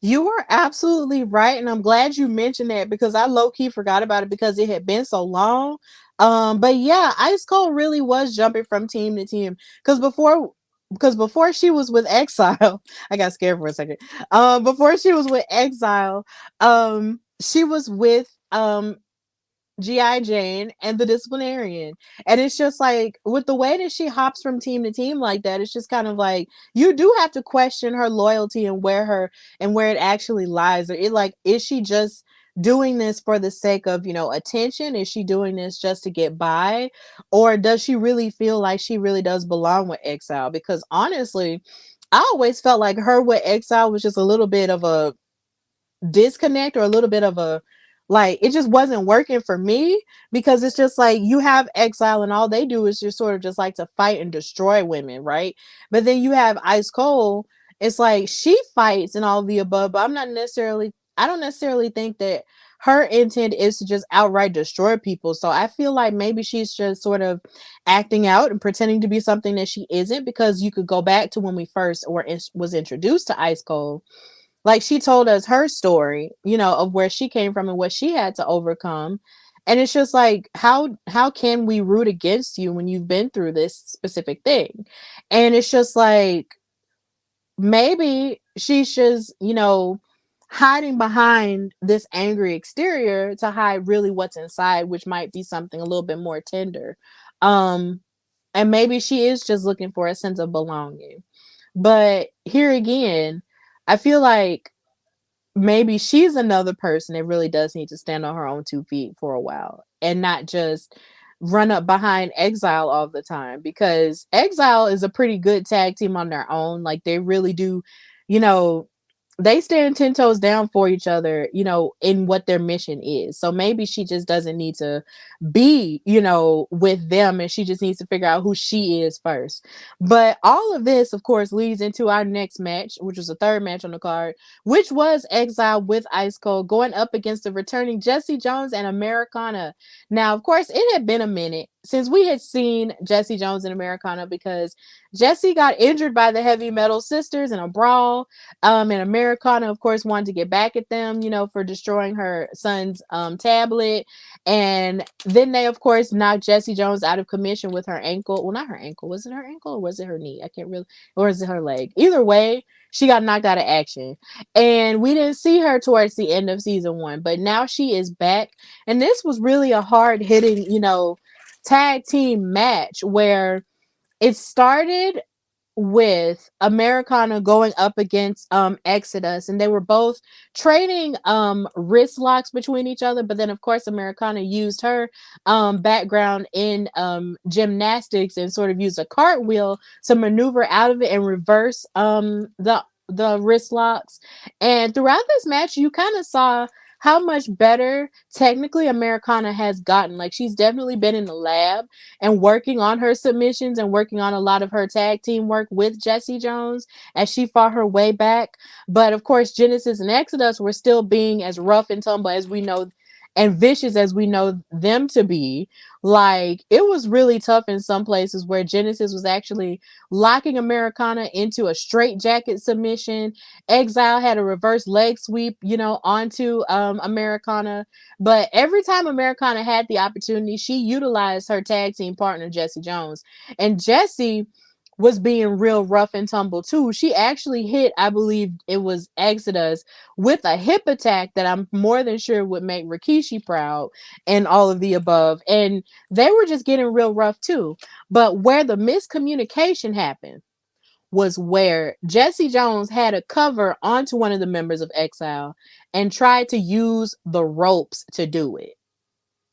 You are absolutely right, and I'm glad you mentioned that because I low key forgot about it because it had been so long. But yeah, Ice Cold really was jumping from team to team because before she was with Exile, I got scared for a second. Before she was with Exile, she was with G.I. Jane and the disciplinarian. And it's just like, with the way that she hops from team to team like that, it's just kind of like, you do have to question her loyalty and where it actually lies. Or it, like, is she just doing this for the sake of, attention? Is she doing this just to get by? Or does she really feel like she really does belong with Exile? Because honestly, I always felt like her with Exile was just a little bit of a disconnect, or a little bit of a, like, it just wasn't working for me, because it's just like, you have Exile and all they do is just sort of just like to fight and destroy women, right? But then you have Ice Cold. It's like she fights and all of the above, but I don't necessarily think that her intent is to just outright destroy people. So I feel like maybe she's just sort of acting out and pretending to be something that she isn't, because you could go back to when we first was introduced to Ice Cold. Like, she told us her story, of where she came from and what she had to overcome. And it's just like, how can we root against you when you've been through this specific thing? And it's just like, maybe she's just, hiding behind this angry exterior to hide really what's inside, which might be something a little bit more tender. Um and maybe she is just looking for a sense of belonging. But here again, I feel like maybe she's another person that really does need to stand on her own 2 feet for a while and not just run up behind Exile all the time, because Exile is a pretty good tag team on their own. Like, they really do, you know, they stand 10 toes down for each other, in what their mission is. So maybe she just doesn't need to be, with them, and she just needs to figure out who she is first. But all of this, of course, leads into our next match, which was the third match on the card, which was Exile with Ice Cold going up against the returning Jessie Jones and Americana. Now, of course, it had been a minute since we had seen Jessie Jones and Americana, because Jessie got injured by the Heavy Metal Sisters in a brawl, and Americana, of course, wanted to get back at them, for destroying her son's tablet, and then they, of course, knocked Jessie Jones out of commission with her ankle. Well, not her ankle. Was it her ankle or was it her knee? I can't really. Or is it her leg? Either way, she got knocked out of action, and we didn't see her towards the end of season 1, but now she is back, and this was really a hard hitting, tag team match where it started with Americana going up against Exodus, and they were both trading wrist locks between each other, but then of course Americana used her background in gymnastics and sort of used a cartwheel to maneuver out of it and reverse the wrist locks. And throughout this match you kind of saw how much better technically Americana has gotten. Like, she's definitely been in the lab and working on her submissions and working on a lot of her tag team work with Jessie Jones as she fought her way back. But of course, Genesis and Exodus were still being as rough and tumble as we know and vicious as we know them to be. Like, it was really tough in some places where Genesis was actually locking Americana into a straight jacket submission. Exile had a reverse leg sweep, onto Americana. But every time Americana had the opportunity, she utilized her tag team partner, Jessie Jones. And Jessie was being real rough and tumble too. She actually hit, I believe it was Exodus, with a hip attack that I'm more than sure would make Rikishi proud, and all of the above. And they were just getting real rough too. But where the miscommunication happened was where Jessie Jones had a cover onto one of the members of Exile and tried to use the ropes to do it.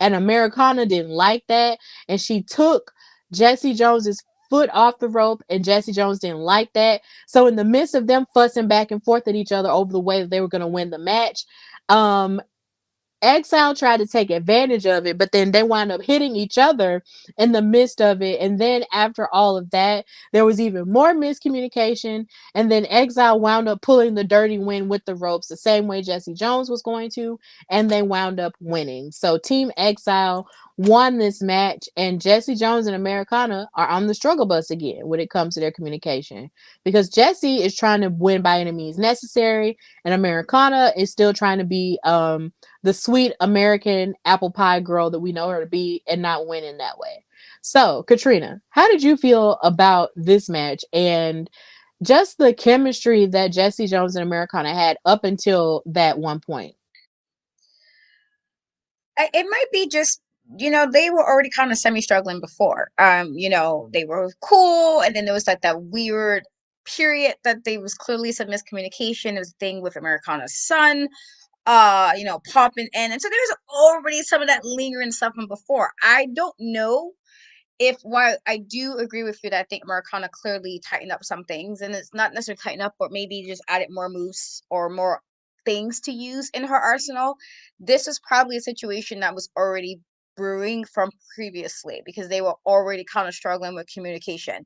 And Americana didn't like that, and she took Jessie Jones's foot off the rope, and Jessie Jones didn't like that. So in the midst of them fussing back and forth at each other over the way that they were going to win the match, um Exile tried to take advantage of it, but then they wound up hitting each other in the midst of it. And then after all of that, there was even more miscommunication. And then Exile wound up pulling the dirty win with the ropes, the same way Jessie Jones was going to, and they wound up winning. So Team Exile won this match, and Jessie Jones and Americana are on the struggle bus again when it comes to their communication, because Jessie is trying to win by any means necessary, and Americana is still trying to be the sweet American apple pie girl that we know her to be and not win in that way. So, Katrina, how did you feel about this match and just the chemistry that Jessie Jones and Americana had up until that one point? It might be just, they were already kind of semi-struggling before. They were cool, and then there was like that weird period that they was clearly some miscommunication. It was a thing with Americana's son, popping in, and so there's already some of that lingering stuff from before. I don't know if, while I do agree with you that I think Americana clearly tightened up some things, and it's not necessarily tightened up, but maybe just added more moves or more things to use in her arsenal. This is probably a situation that was already brewing from previously, because they were already kind of struggling with communication.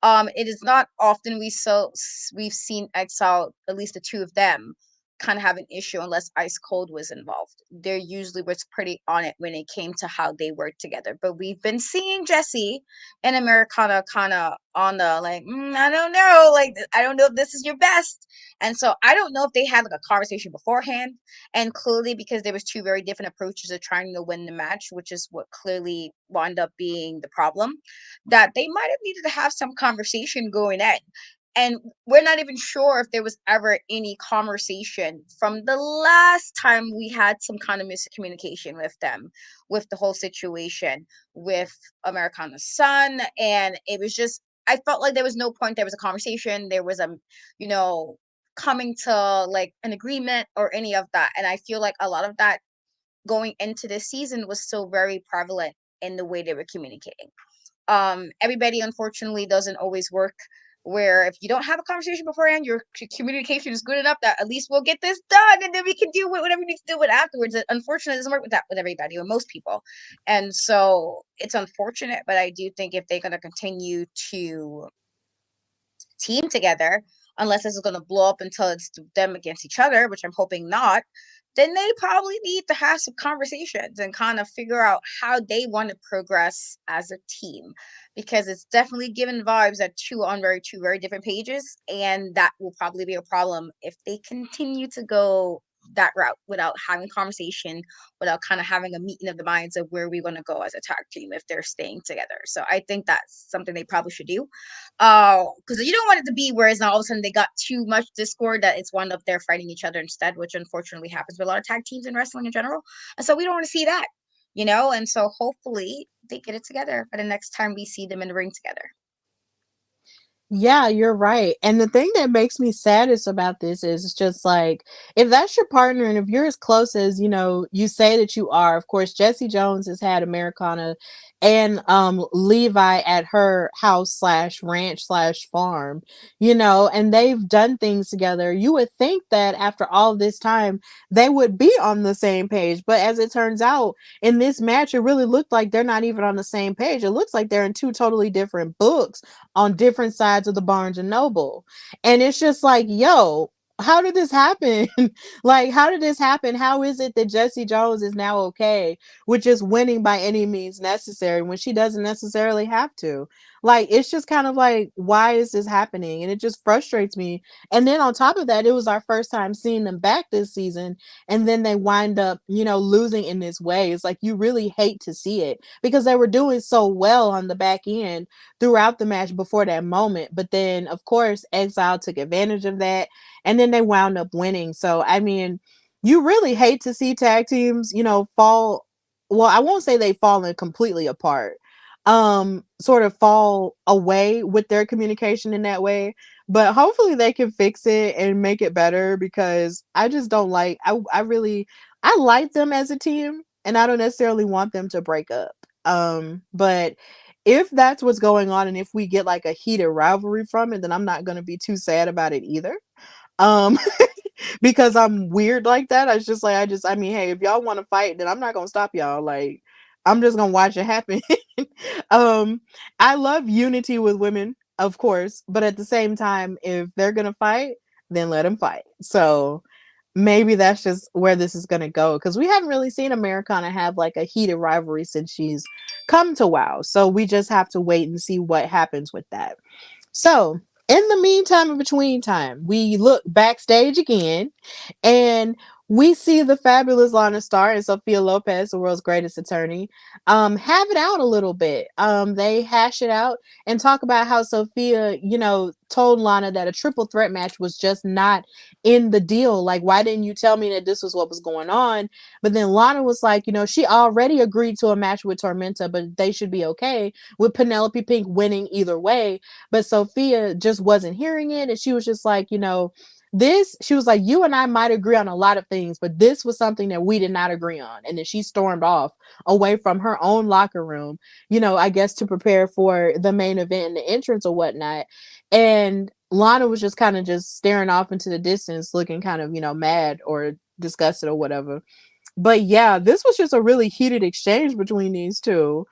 It is not often we've seen Exile, at least the two of them, kind of have an issue unless Ice Cold was involved. They usually was pretty on it when it came to how they work together. But we've been seeing Jessie and Americana kind of on the like, I don't know, like I don't know if this is your best. And so I don't know if they had like a conversation beforehand. And clearly, because there was two very different approaches of trying to win the match, which is what clearly wound up being the problem, that they might have needed to have some conversation going in. And we're not even sure if there was ever any conversation from the last time we had some kind of miscommunication with them, with the whole situation with Americana's son. And it was just, I felt like there was no point. There was a conversation. There was you know, coming to like an agreement or any of that. And I feel like a lot of that going into this season was still very prevalent in the way they were communicating. Everybody unfortunately doesn't always work, where if you don't have a conversation beforehand, your communication is good enough that at least we'll get this done and then we can do whatever we need to do with afterwards. Unfortunately, it doesn't work with that with everybody or most people. And so it's unfortunate, but I do think if they're going to continue to team together, unless this is going to blow up until it's them against each other, which I'm hoping not, then they probably need to have some conversations and kind of figure out how they want to progress as a team, because it's definitely given vibes that two very different pages, and that will probably be a problem if they continue to go that route without having conversation, without kind of having a meeting of the minds of where we want to go as a tag team if they're staying together. So I think that's something they probably should do. Because you don't want it to be whereas now all of a sudden they got too much discord that it's one of they're fighting each other instead, which unfortunately happens with a lot of tag teams in wrestling in general. And so we don't want to see that, and so hopefully they get it together by the next time we see them in the ring together. Yeah, you're right. And the thing that makes me saddest about this is it's just like if that's your partner and if you're as close as, you say that you are, of course, Jessie Jones has had Americana and Levi at her house slash ranch slash farm, and they've done things together. You would think that after all this time they would be on the same page. But as it turns out, in this match, it really looked like they're not even on the same page. It looks like they're in two totally different books on different sides of the Barnes and Noble. And it's just like, yo, how did this happen? Like, how did this happen? How is it that Jessie Jones is now okay with just winning by any means necessary when she doesn't necessarily have to? Like, it's just kind of like, why is this happening? And it just frustrates me. And then on top of that, it was our first time seeing them back this season. And then they wind up, losing in this way. It's like, you really hate to see it because they were doing so well on the back end throughout the match before that moment. But then, of course, Exile took advantage of that and then they wound up winning. So, I mean, you really hate to see tag teams, fall. Well, I won't say they've fallen completely apart, sort of fall away with their communication in that way. But hopefully they can fix it and make it better because I just don't like, I like them as a team and I don't necessarily want them to break up. But if that's what's going on and if we get like a heated rivalry from it, then I'm not going to be too sad about it either. Um, because I'm weird like that. I just like, I mean, hey, if y'all want to fight, then I'm not going to stop y'all. Like, I'm just going to watch it happen. um, I love unity with women, of course, but at the same time, if they're going to fight, then let them fight. So maybe that's just where this is going to go because we haven't really seen Americana have like a heated rivalry since she's come to WoW. So we just have to wait and see what happens with that. So, in the meantime, in between time, we look backstage again and we see the fabulous Lana Star and Sophia Lopez, the world's greatest attorney, have it out a little bit. They hash it out and talk about how Sophia, told Lana that a triple threat match was just not in the deal. Like, why didn't you tell me that this was what was going on? But then Lana was like, she already agreed to a match with Tormenta, but they should be okay with Penelope Pink winning either way. But Sophia just wasn't hearing it. And she was just like, she was like, you and I might agree on a lot of things, but this was something that we did not agree on. And then she stormed off away from her own locker room, I guess to prepare for the main event and the entrance or whatnot. And Lana was just kind of just staring off into the distance, looking kind of, mad or disgusted or whatever. But yeah, this was just a really heated exchange between these two.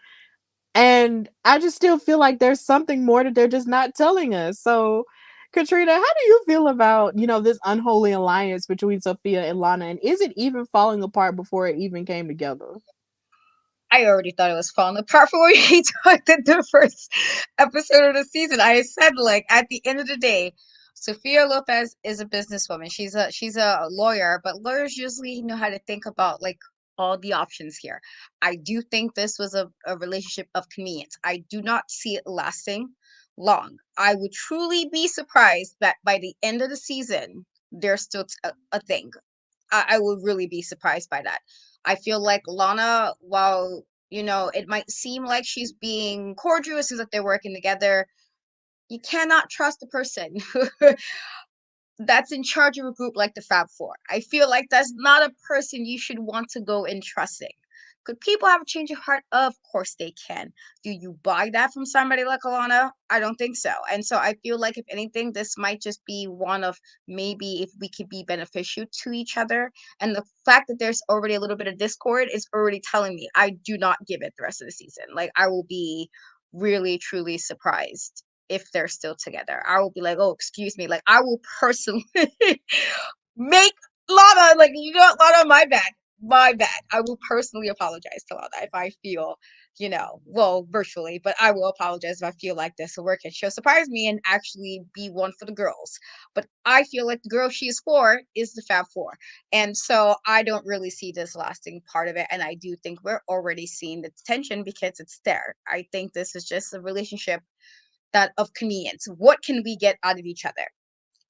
And I just still feel like there's something more that they're just not telling us. So, Katrina, how do you feel about, this unholy alliance between Sophia and Lana? And is it even falling apart before it even came together? I already thought it was falling apart for we talked in the first episode of the season. I said, like, at the end of the day, Sophia Lopez is a businesswoman. She's a lawyer, but lawyers usually know how to think about like all the options here. I do think this was a relationship of convenience. I do not see it lasting long. I would truly be surprised that by the end of the season, there's still a thing. I would really be surprised by that. I feel like Lana, while it might seem like she's being cordial, it seems like they're working together. You cannot trust a person that's in charge of a group like the Fab Four. I feel like that's not a person you should want to go in trusting. Could people have a change of heart? Of course they can. Do you buy that from somebody like Alana? I don't think so. And so I feel like if anything, this might just be one of maybe if we could be beneficial to each other. And the fact that there's already a little bit of discord is already telling me I do not give it the rest of the season. Like I will be really truly surprised if they're still together. I will be like, oh, excuse me. Like I will personally make Lana like you know what, Lana, my bad. My bad. I will personally apologize to Lana if I feel, well, virtually, but I will apologize if I feel like this will work and she'll surprise me and actually be one for the girls. But I feel like the girl she is for is the Fab Four. And so I don't really see this lasting part of it. And I do think we're already seeing the tension because it's there. I think this is just a relationship that of convenience. What can we get out of each other?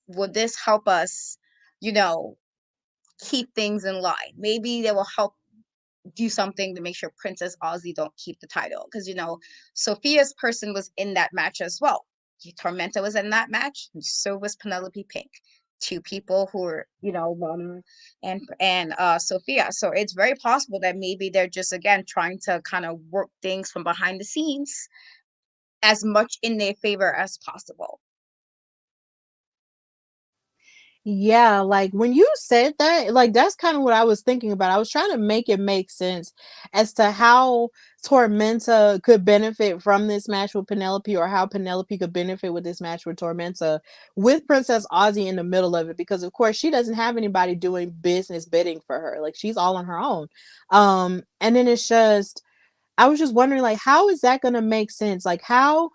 Would this help us, you know, keep things in line? Maybe they will help do something to make sure Princess Aussie don't keep the title. Because, Sophia's person was in that match as well. Tormenta was in that match, and so was Penelope Pink. Two people who were, Lana and Sophia. So it's very possible that maybe they're just again trying to kind of work things from behind the scenes as much in their favor as possible. Yeah, like when you said that, like that's kind of what I was thinking about. I was trying to make it make sense as to how Tormenta could benefit from this match with Penelope, or how Penelope could benefit with this match with Tormenta, with Princess Aussie in the middle of it, because of course she doesn't have anybody doing business bidding for her. Like she's all on her own. And then it's just, I was just wondering, like, how is that going to make sense? Like how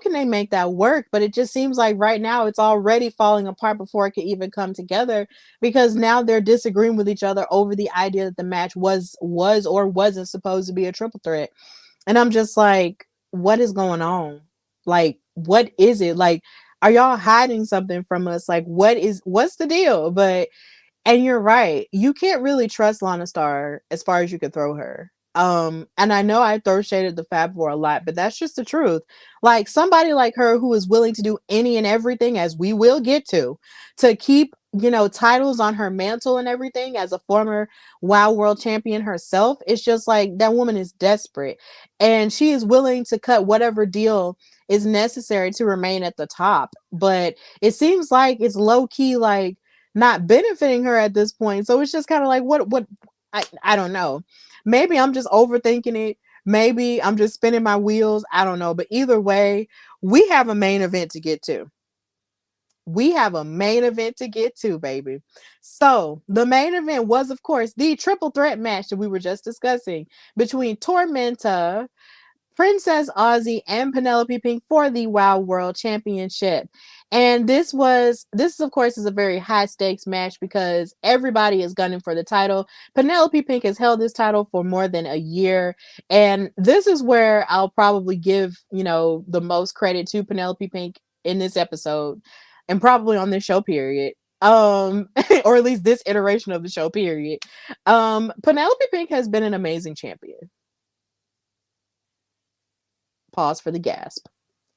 can they make that work? But it just seems like right now it's already falling apart before it can even come together, because now they're disagreeing with each other over the idea that the match was or wasn't supposed to be a triple threat. And I'm just like, what is going on? Like, what is it? Like, are y'all hiding something from us? Like, what's the deal? But and you're right. You can't really trust Lana Star as far as you could throw her. And I know I throw shaded the Fab Four a lot, but that's just the truth. Like somebody like her who is willing to do any and everything, as we will get to keep, titles on her mantle and everything, as a former WoW World Champion herself, it's just like that woman is desperate. And she is willing to cut whatever deal is necessary to remain at the top. But it seems like it's low key, like not benefiting her at this point. So it's just kind of like what I don't know. Maybe I'm just overthinking it. Maybe I'm just spinning my wheels. I don't know. But either way, we have a main event to get to. We have a main event to get to, baby. So the main event was, of course, the triple threat match that we were just discussing between Tormenta, Princess Aussie, and Penelope Pink for the WoW World Championship. And this of course is a very high stakes match because everybody is gunning for the title. Penelope Pink has held this title for more than a year. And this is where I'll probably give, the most credit to Penelope Pink in this episode, and probably on this show period. Or at least this iteration of the show period. Penelope Pink has been an amazing champion. Pause for the gasp.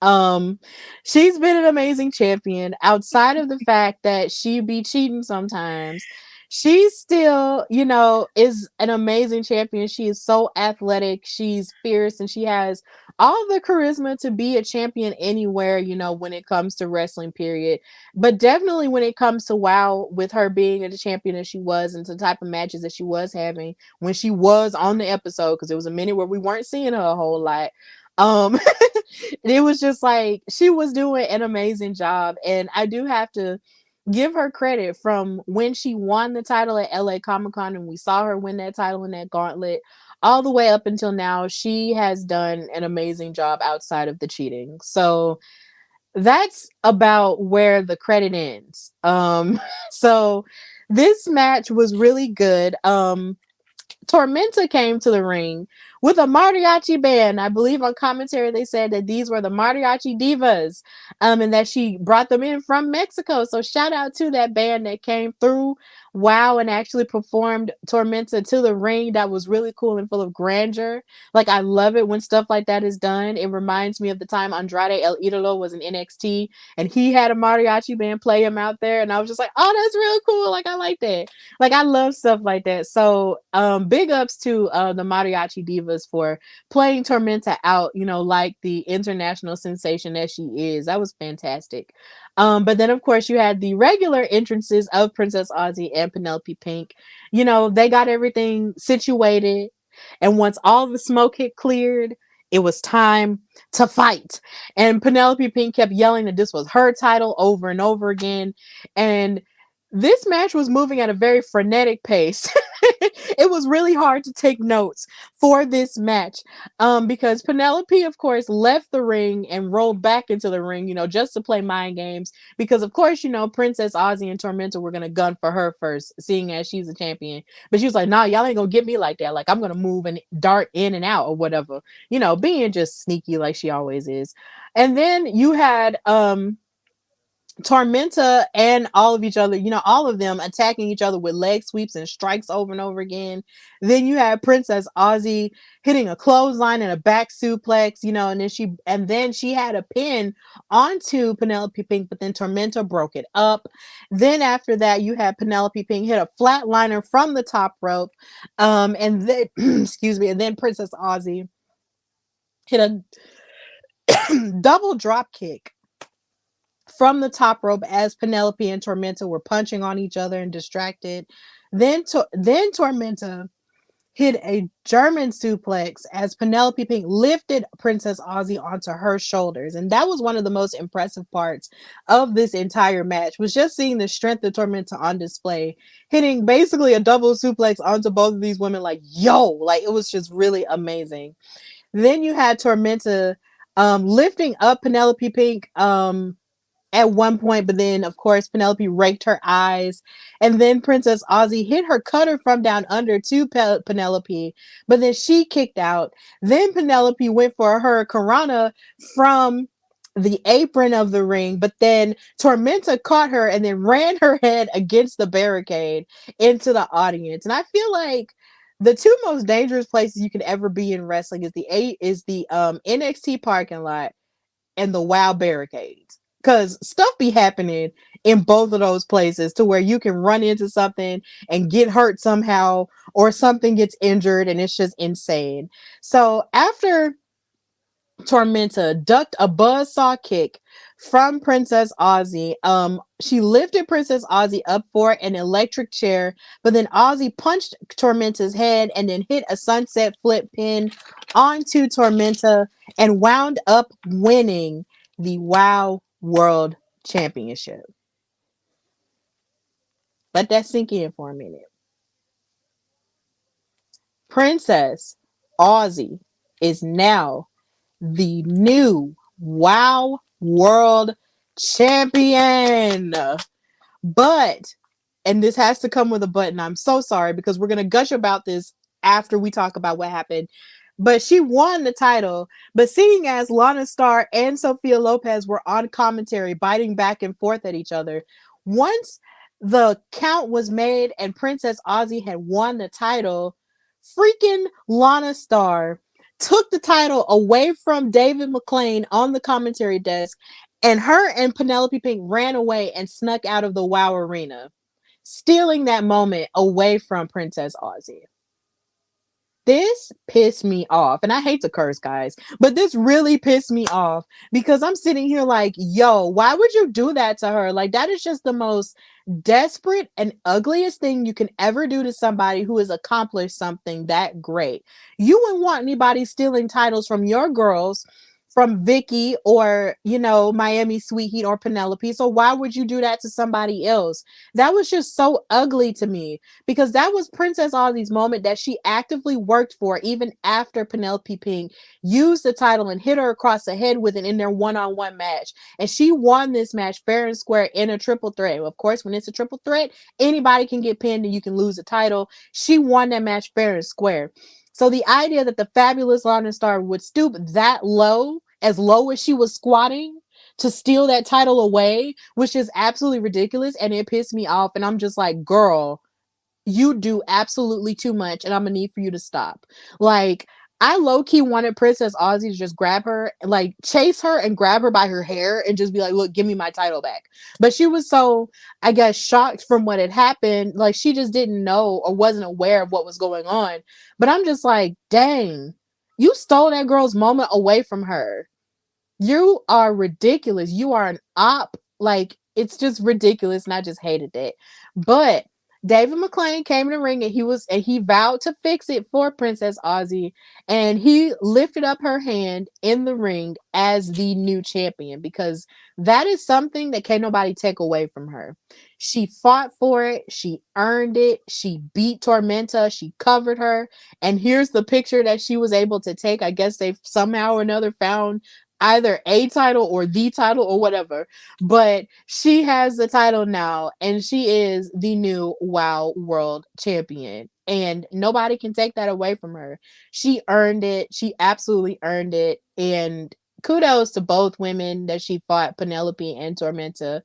Um, she's been an amazing champion outside of the fact that she be cheating sometimes. She still, is an amazing champion. She is so athletic, she's fierce, and she has all the charisma to be a champion anywhere, when it comes to wrestling, period. But definitely when it comes to WoW, with her being a champion as she was, and the type of matches that she was having when she was on the episode, because there was a minute where we weren't seeing her a whole lot. um it was just like she was doing an amazing job, and I do have to give her credit. From when she won the title at LA Comic-Con and we saw her win that title in that gauntlet, all the way up until now, she has done an amazing job outside of the cheating. So that's about where the credit ends. So this match was really good. Tormenta came to the ring with a mariachi band. I believe on commentary they said that these were the mariachi divas, and that she brought them in from Mexico. So shout out to that band that came through WoW and actually performed Tormenta to the ring. That was really cool and full of grandeur. Like, I love it when stuff like that is done. It reminds me of the time Andrade El Idolo was in NXT and he had a mariachi band play him out there, and I was just like, oh, that's real cool. Like, I like that. Like, I love stuff like that. So big ups to the mariachi divas for playing Tormenta out, like the international sensation that she is. That was fantastic. But then of course you had the regular entrances of Princess Aussie and Penelope Pink. They got everything situated, and once all the smoke had cleared, it was time to fight. And Penelope Pink kept yelling that this was her title over and over again. And This match was moving at a very frenetic pace. It was really hard to take notes for this match, because Penelope, of course, left the ring and rolled back into the ring, just to play mind games. Because, of course, Princess Aussie and Tormenta were gonna gun for her first, seeing as she's a champion. But she was like, "Nah, y'all ain't gonna get me like that. Like, I'm gonna move and dart in and out or whatever." Being just sneaky like she always is. And then you had Tormenta and all of each other, all of them attacking each other with leg sweeps and strikes over and over again. Then you had Princess Aussie hitting a clothesline and a back suplex, and then she had a pin onto Penelope Pink, but then Tormenta broke it up. Then after that, you had Penelope Pink hit a flatliner from the top rope, and then excuse me, and then Princess Aussie hit a double drop kick from the top rope as Penelope and Tormenta were punching on each other and distracted. Then Tormenta hit a German suplex as Penelope Pink lifted Princess Aussie onto her shoulders. And that was one of the most impressive parts of this entire match, was just seeing the strength of Tormenta on display, hitting basically a double suplex onto both of these women like, yo, like it was just really amazing. Then you had Tormenta lifting up Penelope Pink at one point, but then of course Penelope raked her eyes, and then Princess Aussie hit her cutter from down under to Penelope, but then she kicked out. Then Penelope went for her Karana from the apron of the ring, but then Tormenta caught her and then ran her head against the barricade into the audience. And I feel like the two most dangerous places you could ever be in wrestling is the NXT parking lot and the WoW barricades, because stuff be happening in both of those places to where you can run into something and get hurt somehow, or something gets injured, and it's just insane. So after Tormenta ducked a buzzsaw kick from Princess Aussie, she lifted Princess Aussie up for an electric chair, but then Aussie punched Tormenta's head and then hit a sunset flip pin onto Tormenta and wound up winning the WoW World Championship. Let that sink in for a minute. Princess Aussie is now the new WoW World Champion. But, and this has to come with a but, and I'm so sorry because we're going to gush about this after we talk about what happened. But she won the title. But seeing as Lana Starr and Sophia Lopez were on commentary, biting back and forth at each other, once the count was made and Princess Aussie had won the title, freaking Lana Starr took the title away from David McLean on the commentary desk, and her and Penelope Pink ran away and snuck out of the WoW arena, stealing that moment away from Princess Aussie. This pissed me off, and I hate to curse, guys, but this really pissed me off because I'm sitting here like, yo, why would you do that to her? Like, that is just the most desperate and ugliest thing you can ever do to somebody who has accomplished something that great. You wouldn't want anybody stealing titles from your girls, from Vicky or, Miami Sweet Heat or Penelope. So why would you do that to somebody else? That was just so ugly to me, because that was Princess Aussie's moment that she actively worked for, even after Penelope Pink used the title and hit her across the head with it in their one-on-one match. And she won this match fair and square in a triple threat. Of course, when it's a triple threat, anybody can get pinned and you can lose the title. She won that match fair and square. So the idea that the fabulous Lana Starr would stoop that low as she was squatting, to steal that title away, which is absolutely ridiculous, and it pissed me off. And I'm just like, girl, you do absolutely too much, and I'm gonna need for you to stop. Like, I low-key wanted Princess Aussie to just grab her, like chase her and grab her by her hair and just be like, look, give me my title back. But she was so, I guess, shocked from what had happened, like she just didn't know or wasn't aware of what was going on. But I'm just like, dang, you stole that girl's moment away from her. You are ridiculous. You are an op. Like, it's just ridiculous, and I just hated it. But David McClain came in the ring and he vowed to fix it for Princess Aussie, and he lifted up her hand in the ring as the new champion, because that is something that can't nobody take away from her. She fought for it, she earned it, she beat Tormenta, she covered her, and here's the picture that she was able to take. I guess they somehow or another found either a title or the title or whatever, but she has the title now, and she is the new WoW World Champion. And nobody can take that away from her. She earned it. She absolutely earned it. And kudos to both women that she fought, Penelope and Tormenta,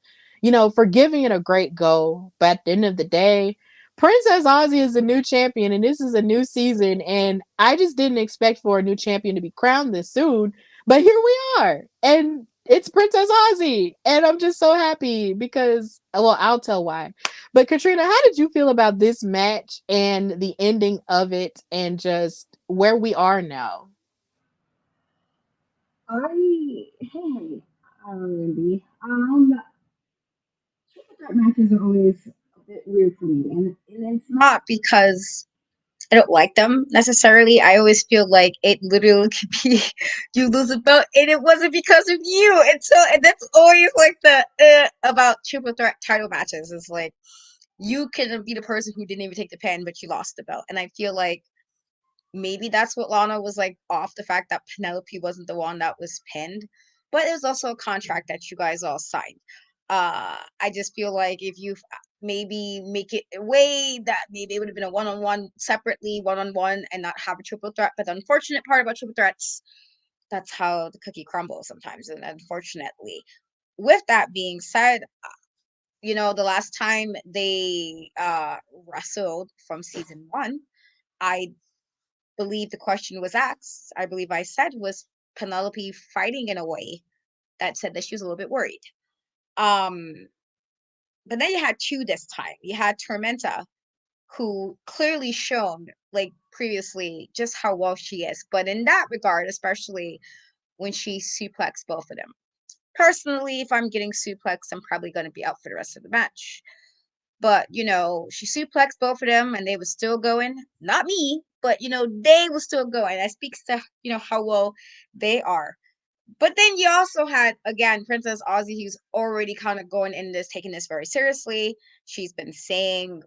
for giving it a great go. But at the end of the day, Princess Aussie is the new champion, and this is a new season. And I just didn't expect for a new champion to be crowned this soon. But here we are. And it's Princess Aussie. And I'm just so happy because, well, I'll tell why. But Katrina, how did you feel about this match and the ending of it and just where we are now? Hey, Randy. Triple threat matches are always a bit weird for me, and it's Not because I don't like them necessarily. I always feel like it literally could be you lose a belt and it wasn't because of you. And that's always like the about triple threat title matches is like you can be the person who didn't even take the pin but you lost the belt. And I feel like maybe that's what Lana was like off the fact that Penelope wasn't the one that was pinned, but it was also a contract that you guys all signed. I just feel like if you maybe make it a way that maybe it would have been a one-on-one separately, one-on-one, and not have a triple threat. But the unfortunate part about triple threats, that's how the cookie crumbles sometimes. And unfortunately, with that being said, the last time they wrestled from season one, I believe the question was asked, I believe I said, was Penelope fighting in a way that said that she was a little bit worried. Um, but then you had two this time. You had Tormenta, who clearly shown, like previously, just how well she is. But in that regard, especially when she suplexed both of them. Personally, if I'm getting suplexed, I'm probably going to be out for the rest of the match. But, she suplexed both of them and they were still going. Not me, but, they were still going. That speaks to, how well they are. But then you also had, again, Princess Aussie, who's already kind of going in this, taking this very seriously. She's been saying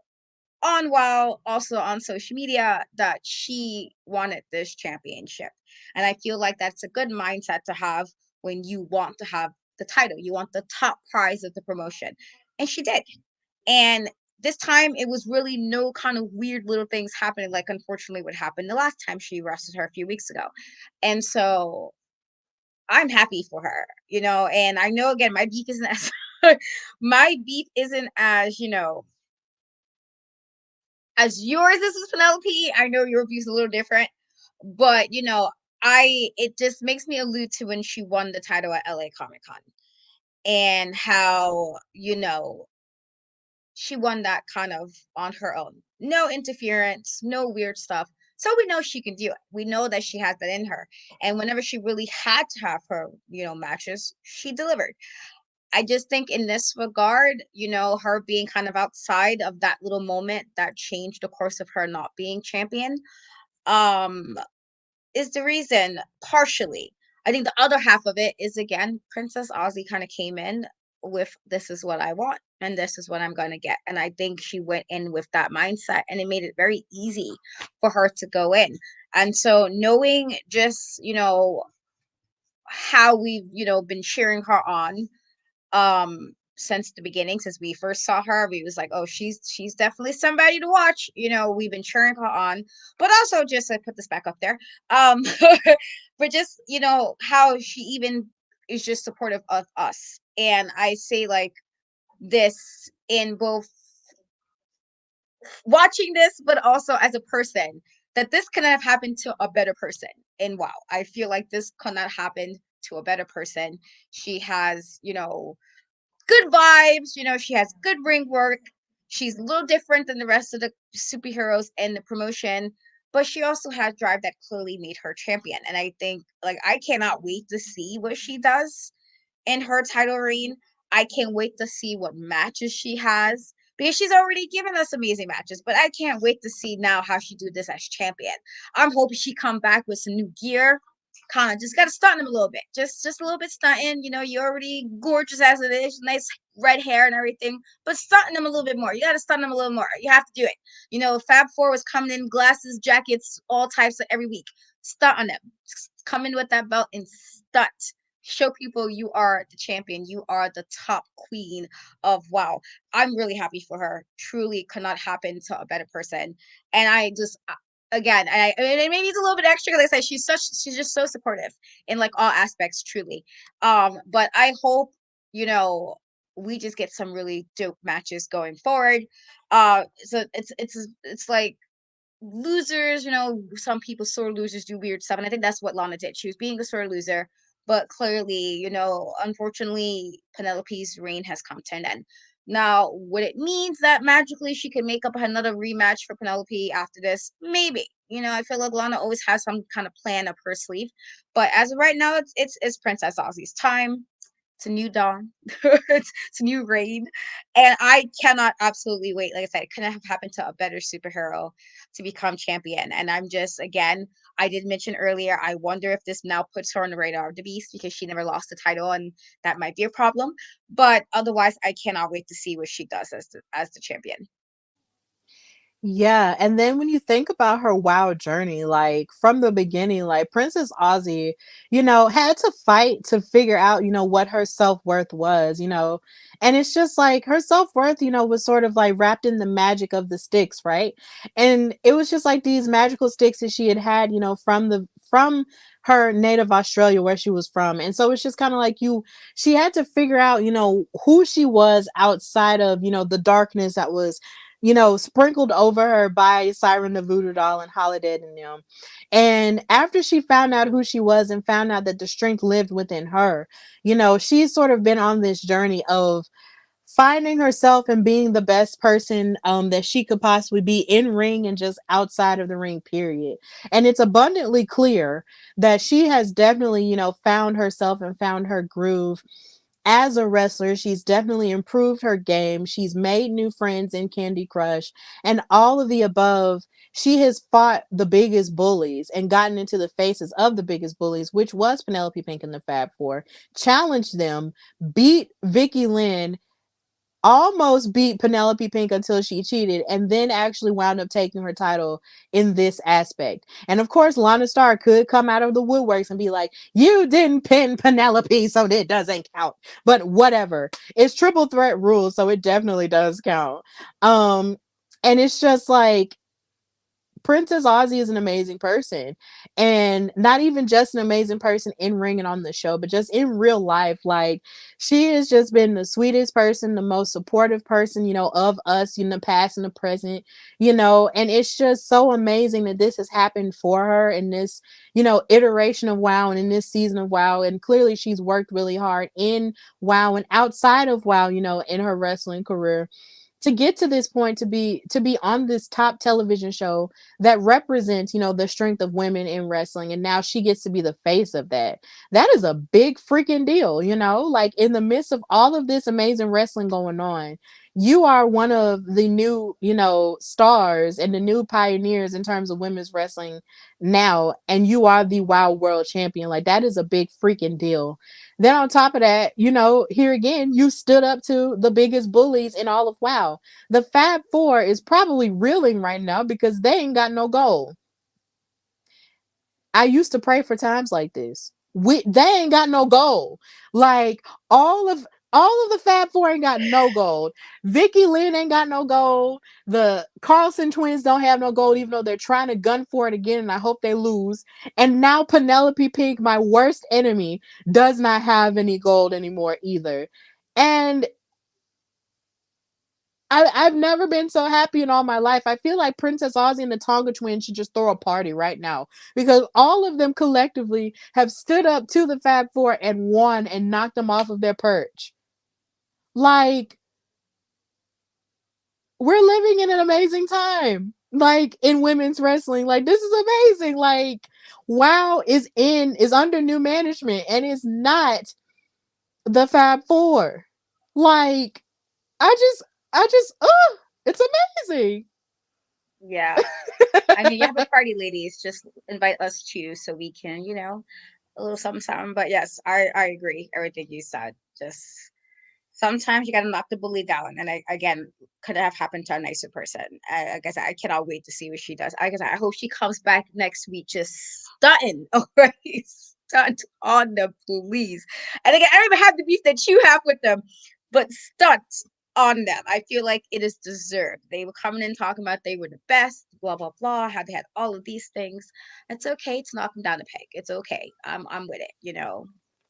on WoW, also on social media, that she wanted this championship. And I feel like that's a good mindset to have when you want to have the title. You want the top prize of the promotion. And she did. And this time it was really no kind of weird little things happening, like unfortunately what happened the last time she wrestled her a few weeks ago. And so I'm happy for her, and I know again my beef isn't as my beef isn't as yours is with Penelope. I know your beef's a little different, but it just makes me allude to when she won the title at LA Comic Con and how, she won that kind of on her own. No interference, no weird stuff. So we know she can do it. We know that she has that in her. And whenever she really had to have her, matches, she delivered. I just think in this regard, her being kind of outside of that little moment that changed the course of her not being champion, um, is the reason, partially. I think the other half of it is, again, Princess Aussie kind of came in with, this is what I want and this is what I'm going to get. And I think she went in with that mindset and it made it very easy for her to go in. And so knowing just, how we've, been cheering her on since the beginning, since we first saw her, we was like, oh, she's definitely somebody to watch. We've been cheering her on, but also just to put this back up there, but just how she even is just supportive of us. And I say like this in both watching this, but also as a person, that this could have happened to a better person. And wow, I feel like this could not happen to a better person. She has, good vibes. She has good ring work. She's a little different than the rest of the superheroes in the promotion, but she also has drive that clearly made her champion. And I think, like, I cannot wait to see what she does in her title reign. I can't wait to see what matches she has because she's already given us amazing matches. But I can't wait to see now how she do this as champion. I'm hoping she come back with some new gear. Kind of just gotta stunt him a little bit, just a little bit stunting. You know, you're already gorgeous as it is, nice red hair and everything, but stunting them a little bit more. You gotta stunt them a little more. You have to do it. You know, Fab Four was coming in glasses, jackets, all types of every week. Stunt on them. Come in with that belt and stunt. Show people you are the champion. You are the top queen of WoW. I'm really happy for her. Truly could not happen to a better person. And I just again, and maybe it's a little bit extra. Like I said, she's just so supportive in like all aspects, truly. But I hope, you know, we just get some really dope matches going forward. So it's like losers, you know, some people sore losers do weird stuff, and I think that's what Lana did. She was being a sore loser, but clearly, you know, unfortunately, Penelope's reign has come to an end. Now, would it means that magically she can make up another rematch for Penelope after this? Maybe. You know, I feel like Lana always has some kind of plan up her sleeve, but as of right now, it's Princess Aussie's time. It's a new dawn. It's a new reign. And I cannot absolutely wait. Like I said, it couldn't have happened to a better superhero to become champion. And I'm just, again, I did mention earlier, I wonder if this now puts her on the radar of the beast because she never lost the title and that might be a problem. But otherwise, I cannot wait to see what she does as the champion. Yeah, and then when you think about her WoW journey, like from the beginning, like Princess Aussie, had to fight to figure out, what her self-worth was, and it's just like her self-worth, was sort of like wrapped in the magic of the sticks, right? And it was just like these magical sticks that she had, from her native Australia where she was from. And so it's just kind of like she had to figure out, who she was outside of, the darkness that was sprinkled over her by Siren the Voodoo Doll and Holiday and them. And after she found out who she was and found out that the strength lived within her, she's sort of been on this journey of finding herself and being the best person that she could possibly be in ring and just outside of the ring, period. And it's abundantly clear that she has definitely, found herself and found her groove as a wrestler. She's definitely improved her game. She's made new friends in Candy Crush and all of the above. She has fought the biggest bullies and gotten into the faces of the biggest bullies, which was Penelope Pink and the Fab Four, challenged them, beat Vicky Lynn, almost beat Penelope Pink until she cheated, and then actually wound up taking her title in this aspect. And of course, Lana Starr could come out of the woodworks and be like, you didn't pin Penelope, so it doesn't count. But whatever. It's triple threat rules, so it definitely does count. And it's just like Princess Aussie is an amazing person, and not even just an amazing person in ring and on the show, but just in real life. Like, she has just been the sweetest person, the most supportive person, of us in the past and the present, and it's just so amazing that this has happened for her in this, iteration of WoW and in this season of WoW. And clearly she's worked really hard in WoW and outside of WoW, in her wrestling career to get to this point, to be on this top television show that represents, the strength of women in wrestling, and now she gets to be the face of that. That is a big freaking deal, like in the midst of all of this amazing wrestling going on, you are one of the new, stars and the new pioneers in terms of women's wrestling now, and you are the WoW world champion. Like, that is a big freaking deal. Then on top of that, here again, you stood up to the biggest bullies in all of WoW. The Fab Four is probably reeling right now because they ain't got no gold. I used to pray for times like this. They ain't got no gold. Like, all of the Fab Four ain't got no gold. Vicky Lynn ain't got no gold. The Carlson twins don't have no gold, even though they're trying to gun for it again, and I hope they lose. And now Penelope Pink, my worst enemy, does not have any gold anymore either. And I've never been so happy in all my life. I feel like Princess Aussie and the Tonga twins should just throw a party right now because all of them collectively have stood up to the Fab Four and won and knocked them off of their perch. Like, we're living in an amazing time, like in women's wrestling. Like, this is amazing. Like, WoW is under new management and is not the Fab Four. Like, I just I just, oh, it's amazing. Yeah. I mean, you have a party, ladies. Just invite us too, so we can, a little something, something. But yes, I agree. Everything you said. Just sometimes you gotta knock the bully down. And I again could have happened to a nicer person. I guess I cannot wait to see what she does. I guess I hope she comes back next week just stunting, already stunt on the police. And again, I don't even have the beef that you have with them, but stunt on them. I feel like it is deserved. They were coming in talking about they were the best, blah blah blah, how they had all of these things. It's okay to knock them down a peg. It's okay. I'm with it.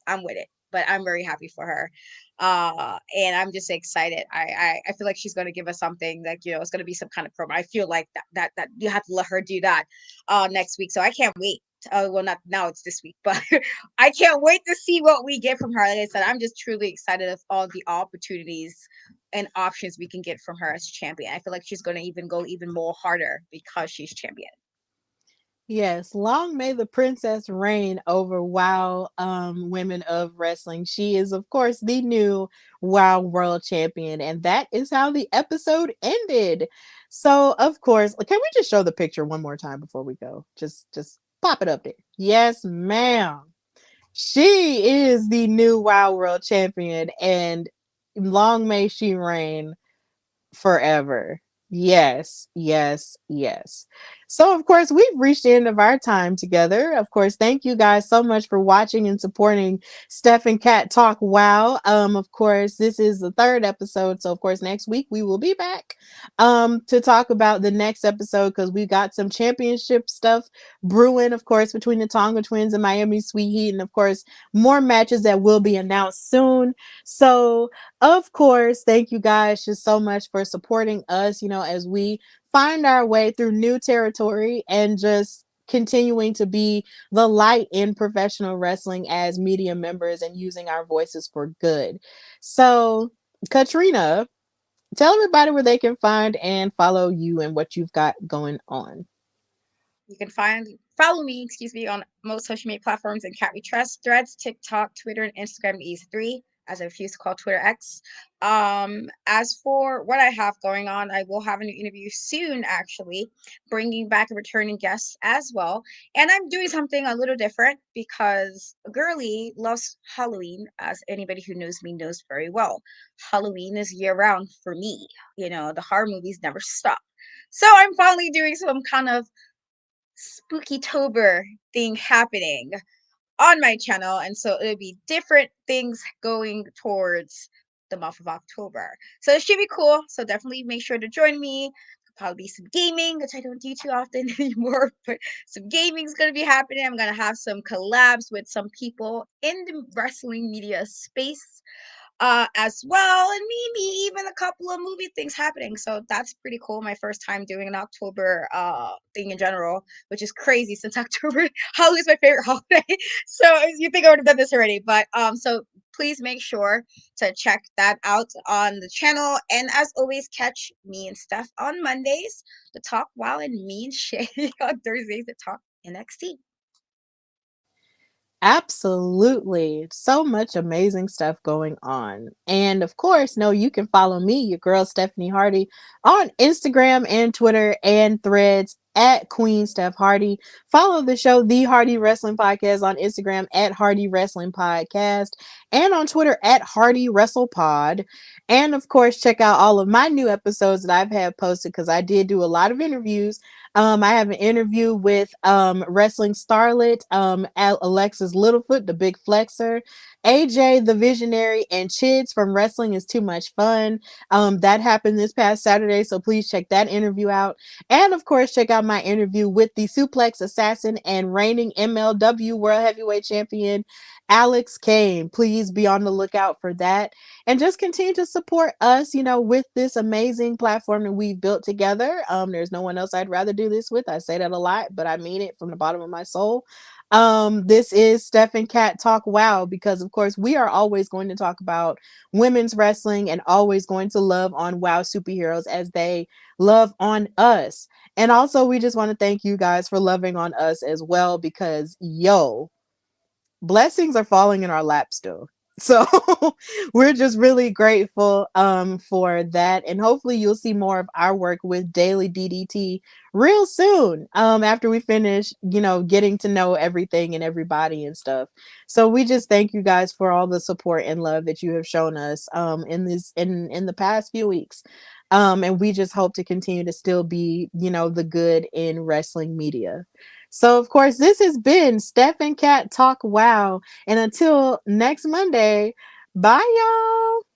I'm with it. But I'm very happy for her. And I'm just excited. I feel like she's going to give us something, like, it's going to be some kind of promo. I feel like that you have to let her do that next week, so I can't wait. Well, not now, it's this week, but I can't wait to see what we get from her. Like I said, I'm just truly excited of all the opportunities and options we can get from her as champion. I feel like she's going to even go even more harder because she's champion. Yes, long may the princess reign over WoW women of wrestling. She is, of course, the new WoW world champion, and that is how the episode ended. So, of course, can we just show the picture one more time before we go? Just pop it up there. Yes, ma'am. She is the new WoW world champion, and long may she reign forever. Yes, yes, yes. So, of course, we've reached the end of our time together. Of course, thank you guys so much for watching and supporting Steph and Cat Talk Wow. Of course, this is the third episode. So, of course, next week we will be back to talk about the next episode because we got some championship stuff brewing, of course, between the Tonga Twins and Miami Sweet Heat, and of course, more matches that will be announced soon. So, of course, thank you guys just so much for supporting us, as we find our way through new territory and just continuing to be the light in professional wrestling as media members and using our voices for good. So, Katrina, tell everybody where they can find and follow you and what you've got going on. You can follow me, on most social media platforms and Cat We Trust, Threads, TikTok, Twitter, and Instagram is three, as I refuse to call Twitter X. As for what I have going on, I will have a new interview soon, actually, bringing back a returning guest as well. And I'm doing something a little different because Girly loves Halloween, as anybody who knows me knows very well. Halloween is year round for me. The horror movies never stop. So I'm finally doing some kind of Spookytober thing happening on my channel, and so it'll be different things going towards the month of October. So it should be cool. So definitely make sure to join me. Probably be some gaming, which I don't do too often anymore, but some gaming is gonna be happening. I'm gonna have some collabs with some people in the wrestling media space as well, and maybe even a couple of movie things happening. So that's pretty cool. My first time doing an October thing in general, which is crazy since October Halloween is my favorite holiday. So you think I would have done this already, but so please make sure to check that out on the channel. And as always, catch me and Steph on Mondays to talk WoW, and me and Shay on Thursdays to talk NXT. Absolutely. So much amazing stuff going on. And of course, no, you can follow me, your girl Stephanie Hardy, on Instagram and Twitter and Threads at Queen Steph Hardy. Follow the show, The Hardy Wrestling Podcast, on Instagram at Hardy Wrestling Podcast and on Twitter at Hardy Wrestle Pod. And of course, check out all of my new episodes that I've had posted because I did do a lot of interviews. I have an interview with wrestling starlet Alexis Littlefoot, the big flexer, AJ the Visionary, and Chids from Wrestling is Too Much Fun. That happened this past Saturday, so please check that interview out. And of course, check out my interview with the Suplex Assassin and reigning MLW World Heavyweight Champion Alex Kane. Please be on the lookout for that. And just continue to support us, with this amazing platform that we've built together. There's no one else I'd rather do this with. I say that a lot, but I mean it from the bottom of my soul. This is Steph and Cat Talk Wow, because of course we are always going to talk about women's wrestling and always going to love on WoW superheroes as they love on us. And also we just want to thank you guys for loving on us as well, because blessings are falling in our lap still. So we're just really grateful for that, and hopefully you'll see more of our work with Daily DDT real soon, after we finish, getting to know everything and everybody and stuff. So we just thank you guys for all the support and love that you have shown us in the past few weeks. And we just hope to continue to still be, the good in wrestling media. So of course, this has been Steph and Kat Talk Wow. And until next Monday, bye y'all.